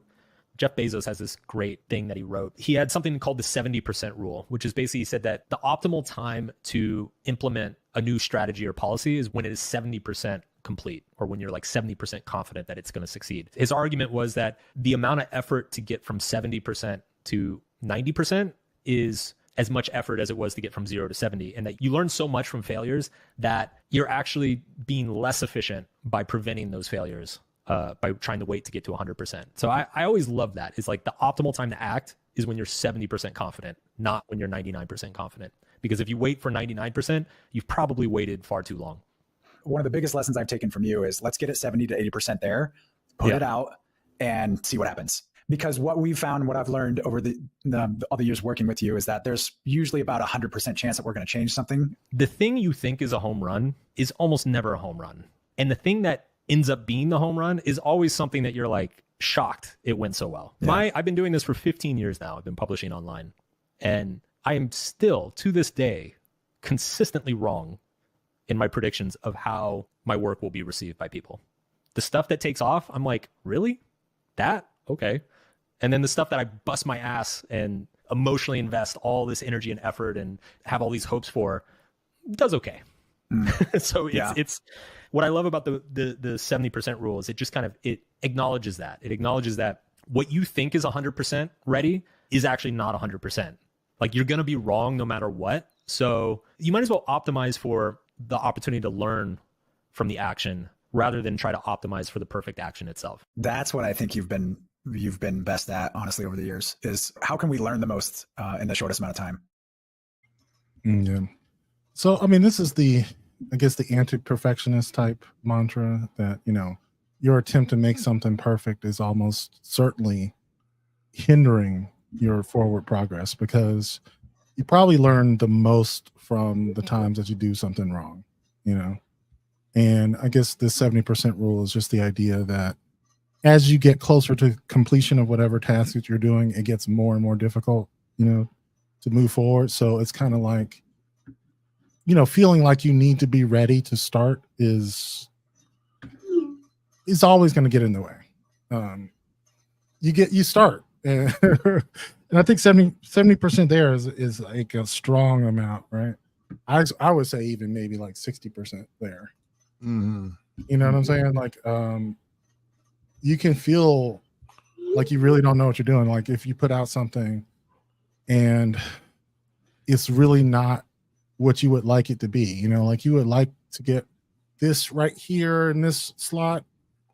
Jeff Bezos has this great thing that he wrote. He had something called the 70% rule, which is basically, he said that the optimal time to implement a new strategy or policy is when it is 70% complete, or when you're like 70% confident that it's going to succeed. His argument was that the amount of effort to get from 70% to 90% is as much effort as it was to get from 0 to 70, and that you learn so much from failures that you're actually being less efficient by preventing those failures. By trying to wait to get to 100%. So I always love that. It's like the optimal time to act is when you're 70% confident, not when you're 99% confident. Because if you wait for 99%, you've probably waited far too long. One of the biggest lessons I've taken from you is let's get it 70 to 80% there, put it out, and see what happens. Because what we've found, what I've learned over all the years working with you, is that there's usually about 100% chance that we're going to change something. The thing you think is a home run is almost never a home run. And the thing that ends up being the home run is always something that you're like shocked it went so well. Yeah. I've been doing this for 15 years now. I've been publishing online, and I am still to this day consistently wrong in my predictions of how my work will be received by people. The stuff that takes off, I'm like, really? That? Okay. And then the stuff that I bust my ass and emotionally invest all this energy and effort and have all these hopes for does okay. So it's what I love about the 70% rule is it just kind of, it acknowledges that. It acknowledges that what you think is 100% ready is actually not 100%. Like, you're going to be wrong no matter what. So you might as well optimize for the opportunity to learn from the action rather than try to optimize for the perfect action itself. That's what I think you've been best at, honestly, over the years, is how can we learn the most in the shortest amount of time? Yeah. So, I mean, this is the anti-perfectionist type mantra that, your attempt to make something perfect is almost certainly hindering your forward progress, because you probably learn the most from the times that you do something wrong, And I guess this 70% rule is just the idea that as you get closer to completion of whatever task that you're doing, it gets more and more difficult, to move forward. So it's kind of like, feeling like you need to be ready to start is always going to get in the way. You start. And I think 70% there is like a strong amount, right? I would say even maybe like 60% there. Mm-hmm. You know what I'm saying? Like, you can feel like you really don't know what you're doing. Like if you put out something and it's really not what you would like it to be, you know, like you would like to get this right here in this slot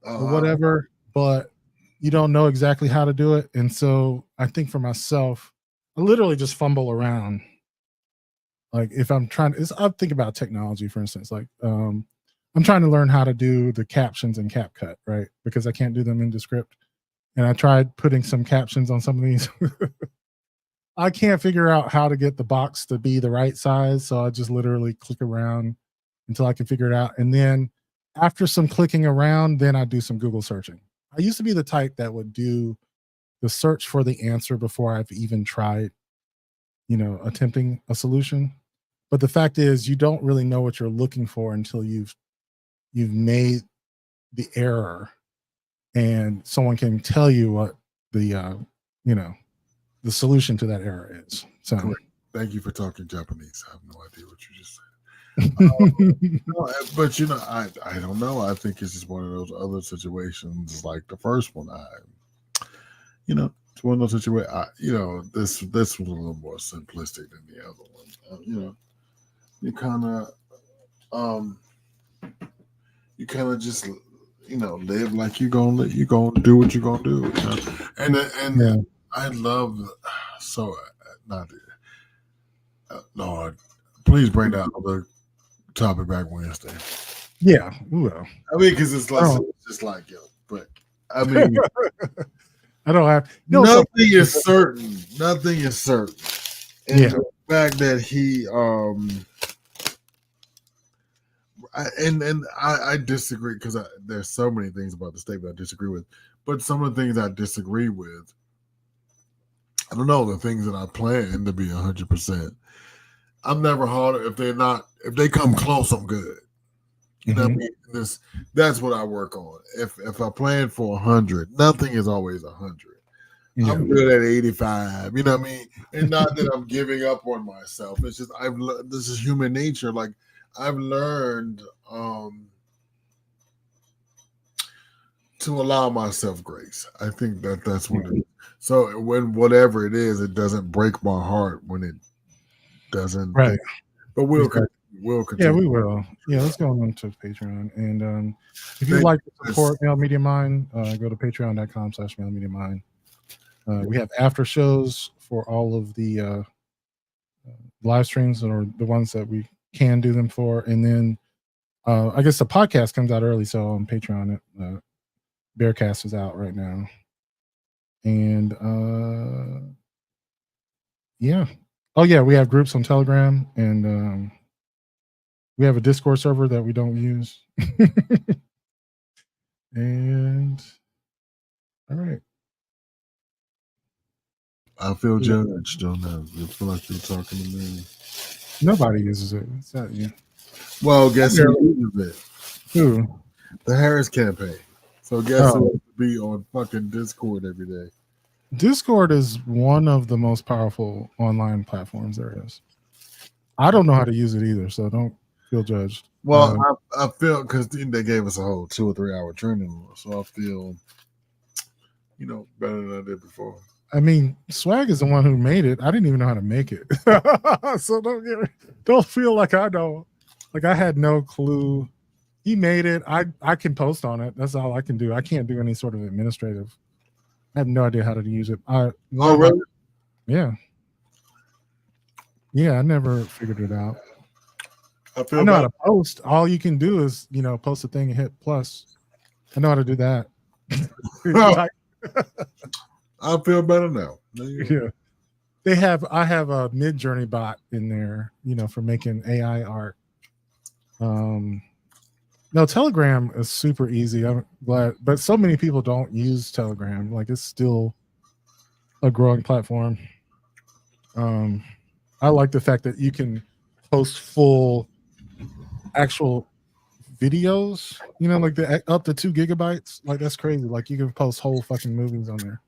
or whatever, but you don't know exactly how to do it. And so I think for myself, I literally just fumble around. Like if I'm trying to, I think about technology, for instance, like I'm trying to learn how to do the captions in CapCut, right? Because I can't do them in Descript. And I tried putting some captions on some of these. I can't figure out how to get the box to be the right size. So I just literally click around until I can figure it out. And then after some clicking around, then I do some Google searching. I used to be the type that would do the search for the answer before I've even tried, you know, attempting a solution. But the fact is you don't really know what you're looking for until you've made the error and someone can tell you what the you know, the solution to that error is. So correct. Thank you for talking Japanese. I have no idea what you just said. No, but you know, I don't know. I think it's just one of those other situations like the first one. You know, it's one of those situations. You know, this was a little more simplistic than the other one. You know, you kind of just, you know, live like you're gonna do what you're gonna do. You know? And yeah. I love so not Lord, please bring that other topic back Wednesday. Yeah, we will. I mean, because it's like it's just like but I mean, I don't have nothing is certain. Nothing is certain. And yeah. the fact that he I disagree because there's so many things about the statement I disagree with, but some of the things I disagree with, I don't know, the things that I plan to be 100%. I'm never harder if they come close, I'm good. You know what I mean? That's what I work on. If I plan for 100, nothing is always 100. Yeah. I'm good at 85. You know what I mean? And not that I'm giving up on myself. It's just this is human nature. Like I've learned to allow myself grace. I think that's what it is. So when whatever it is, it doesn't break my heart when it doesn't. Right. But we'll continue. Yeah, we will. Yeah, let's go on to Patreon. And if you'd like to support Male Media Mind, go to patreon.com/Male Media Mind. We have after shows for all of the live streams or the ones that we can do them for. And then I guess the podcast comes out early. So on Patreon, Bearcast is out right now. And yeah. Oh, yeah, we have groups on Telegram and we have a Discord server that we don't use. And all right. I feel judged on that. I feel like you're talking to me. Nobody uses it. It's not you. Well, guess who uses it? Who? The Harris campaign. So guess who has to be on fucking Discord every day? Discord is one of the most powerful online platforms there is. I don't know how to use it either, so don't feel judged. Well, I feel because they gave us a whole 2 or 3 hour training, so I feel, you know, better than I did before. I mean, Swag is the one who made it. I didn't even know how to make it, so don't feel like I know. Like I had no clue. He made it. I can post on it. That's all I can do. I can't do any sort of administrative. I have no idea how to use it. Really? Yeah. Yeah, I never figured it out. I know how to post. All you can do is, post a thing and hit plus. I know how to do that. I feel better now. Yeah. I have a Mid-Journey bot in there, for making AI art. No, Telegram is super easy. I'm glad, but so many people don't use Telegram. Like it's still a growing platform. I like the fact that you can post full actual videos, like the up to 2 gigabytes. Like that's crazy. Like you can post whole fucking movies on there.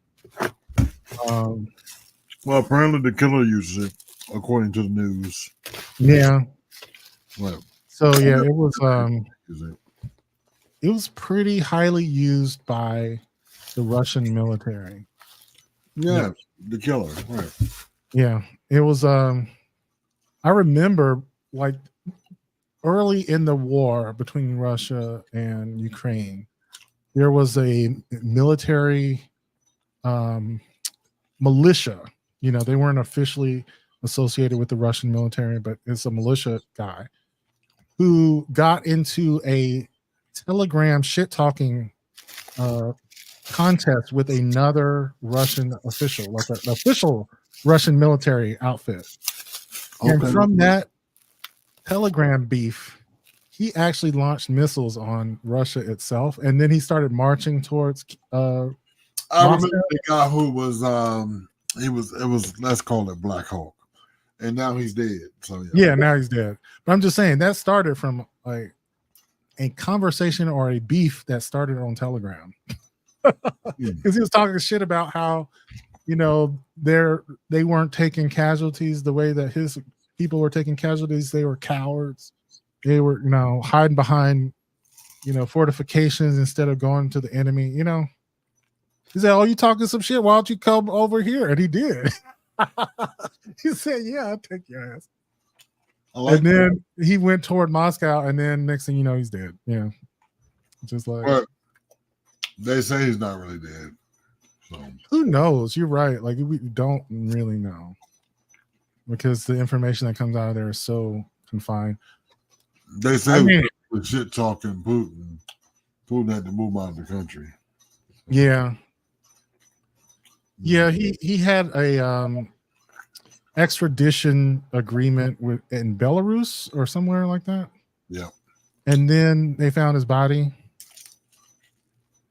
Well, apparently the killer uses it, according to the news. Yeah. Right. So yeah, Is it? it was pretty highly used by the Russian military. Yeah, the killer. Right. Yeah, it was. I remember like early in the war between Russia and Ukraine, there was a military militia. You know, they weren't officially associated with the Russian military, but it's a militia guy who got into a Telegram shit talking contest with another Russian official, like an official Russian military outfit. And Okay. from that Telegram beef, he actually launched missiles on Russia itself, and then he started marching towards I Moscow. remember the guy who was it was let's call it Black Hawk, and now he's dead. So Yeah, now he's dead. But I'm just saying that started from like a conversation or a beef that started on Telegram because he was talking shit about how, you know, they weren't taking casualties the way that his people were taking casualties. They were cowards. They were, you know, hiding behind, you know, fortifications instead of going to the enemy. You know, he said, "Oh, you talking some shit? Why don't you come over here?" And he did. He said, "Yeah, I'll take your ass." And then he went toward Moscow, and then next thing you know, he's dead. Yeah, just like. But they say he's not really dead. So who knows? You're right. Like we don't really know because the information that comes out of there is so confined. they say with shit talking Putin had to move out of the country. Yeah. Yeah, he had a extradition agreement with in Belarus or somewhere like that. Yeah. And then they found his body.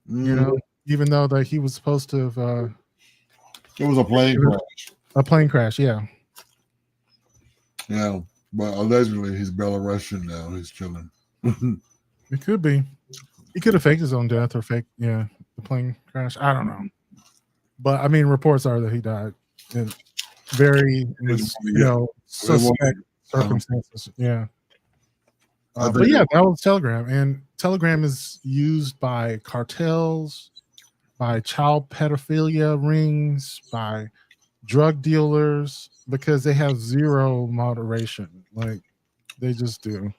You know, even though that he was supposed to have it was a plane crash. A plane crash, yeah. Yeah. But allegedly he's Belarusian now. He's chilling. It could be. He could have faked his own death or faked, the plane crash. I don't know. But I mean, reports are that he died in very, suspect circumstances. Yeah. But yeah, that was Telegram. And Telegram is used by cartels, by child pedophilia rings, by drug dealers, because they have zero moderation. Like they just do.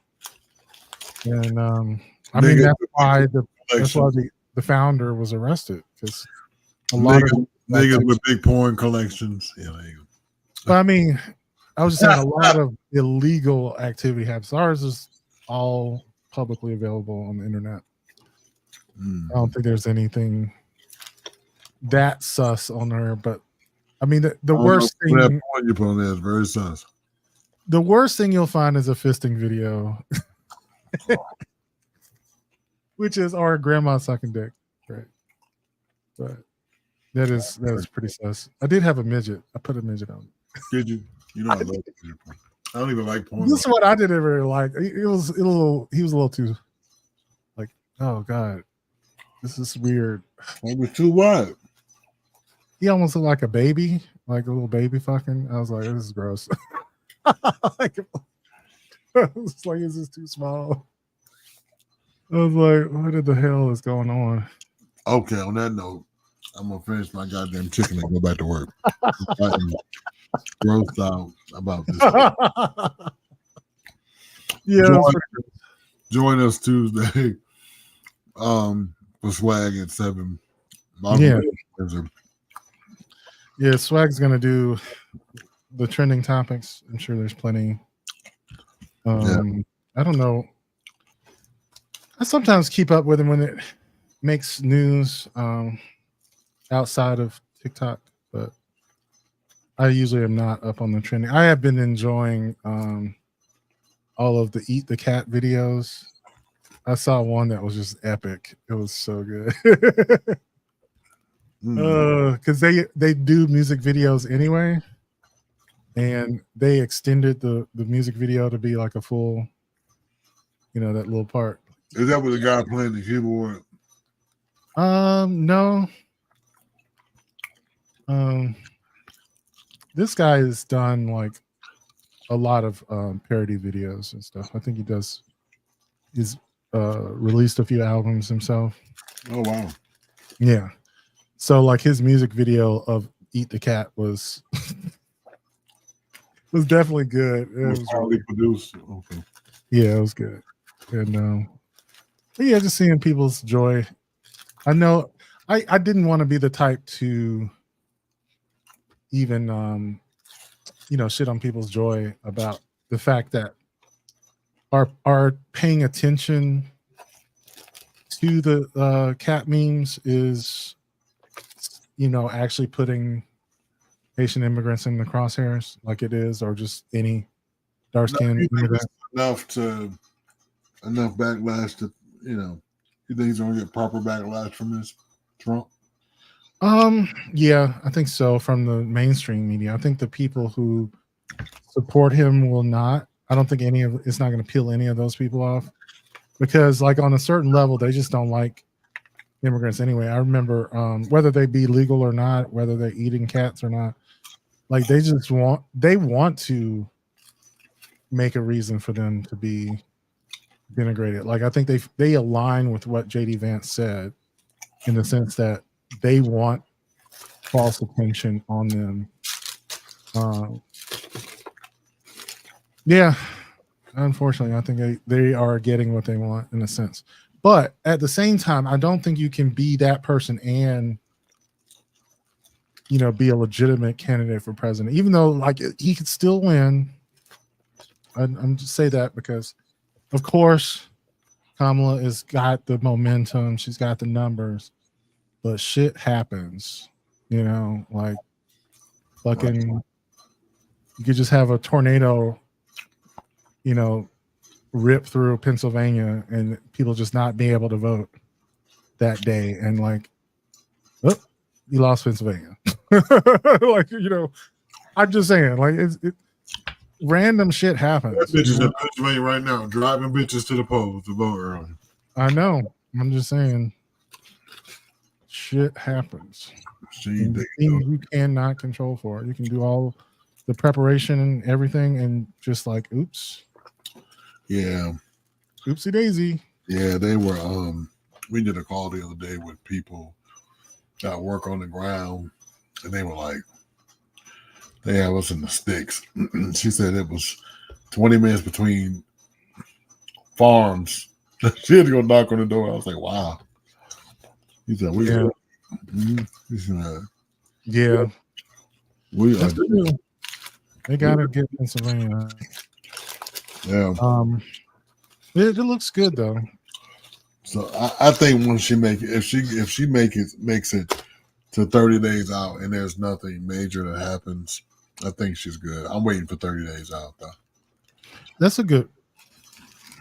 And I mean that's why the founder was arrested, because a lot of niggas with big porn collections. Yeah, there you go. But I mean, I was just saying a lot of illegal activity happens. Ours is all publicly available on the internet. I don't think there's anything that sus on there, but I mean the worst thing you put on there is very sus. The worst thing you'll find is a fisting video, which is our grandma sucking dick, right? But that is pretty sus. I did have a midget. I put a midget on. Did you? You know I love it. I don't even like porn. This is what I didn't really like. He was a little too like, oh god, this is weird. It was too wide. He almost looked like a baby, like a little baby fucking. I was like, this is gross. It's like, is this too small? I was like, what the hell is going on? Okay, on that note, I'm gonna finish my goddamn chicken and go back to work. I'm grossed out about this. Yeah, join us Tuesday. For swag at 7. Yeah, Swag's gonna do the trending topics. I'm sure there's plenty. I don't know. I sometimes keep up with him when it makes news outside of TikTok, but I usually am not up on the trending. I have been enjoying all of the Eat the Cat videos. I saw one that was just epic. It was so good. Because they do music videos anyway, and they extended the music video to be like a full, that little part. Is that what the guy playing the keyboard? No. This guy has done like a lot of parody videos and stuff. I think he does. He's released a few albums himself. Oh wow. Yeah. So like his music video of "Eat the Cat" was was definitely good. It was already produced. Okay. yeah, it was good. And but yeah, just seeing people's joy. I know I didn't want to be the type to even shit on people's joy about the fact that are paying attention to the cat memes is actually putting Haitian immigrants in the crosshairs like it is, or just any dark skinned immigrant. Enough backlash to you think he's gonna get proper backlash from this Trump? Yeah, I think so. From the mainstream media, I think the people who support him will not. I don't think it's not going to peel any of those people off, because like on a certain level, they just don't like immigrants anyway. I remember whether they be legal or not, whether they're eating cats or not, like they want to make a reason for them to be denigrated. Like I think they align with what JD Vance said in the sense that they want false attention on them. Yeah, unfortunately, I think they are getting what they want in a sense. But at the same time, I don't think you can be that person and be a legitimate candidate for president, even though like he could still win. I'm just say that because, of course, Kamala has got the momentum, she's got the numbers, but shit happens, like fucking. You could just have a tornado, rip through Pennsylvania and people just not be able to vote that day, and like, oh, you lost Pennsylvania. Like, I'm just saying, like, random shit happens. That bitches in Pennsylvania right now, driving bitches to the polls to vote early. I know. I'm just saying, shit happens. Things you cannot control for. You can do all the preparation and everything, and just like, oops. Yeah. Oopsie daisy. Yeah, they were. We did a call the other day with people that work on the ground, and they were like, they have us in the sticks. She said it was 20 minutes between farms. She had to go knock on the door. I was like, wow. He said, we yeah. Yeah. We are. They gotta get Pennsylvania. Yeah. It looks good though. So I think once she makes it to 30 days out and there's nothing major that happens, I think she's good. I'm waiting for 30 days out though. That's a good.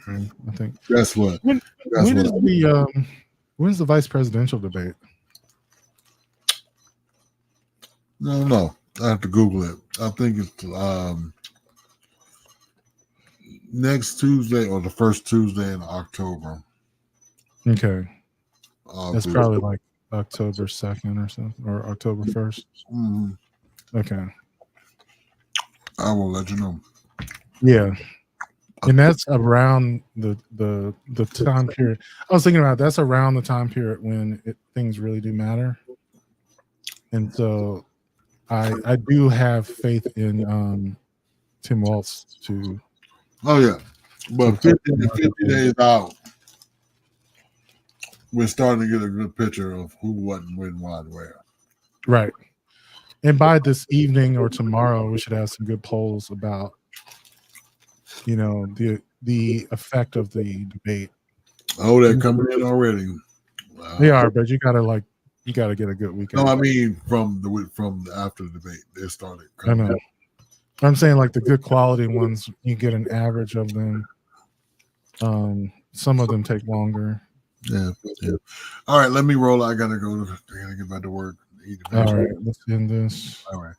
I think. That's what. When's the vice presidential debate? No. I have to Google it. I think it's next Tuesday or the first Tuesday in October. Okay. That's probably like October 2nd or something, or October 1st. Mm-hmm. Okay. I will let you know. Yeah. And that's around the time period. I was thinking about that's around the time period when things really do matter. And so I do have faith in Tim Walz to. Oh yeah, but 50 days out, we're starting to get a good picture of who, what, and when, why, and where. Right. And by this evening or tomorrow, we should have some good polls about, the effect of the debate. Oh, they're coming in already. They are, but you gotta get a good weekend. No, I mean from after the debate, they started coming. I know. I'm saying like the good quality ones, you get an average of them. Some of them take longer. Yeah. All right, let me roll. I gotta get back to work. All right, let's end this. All right.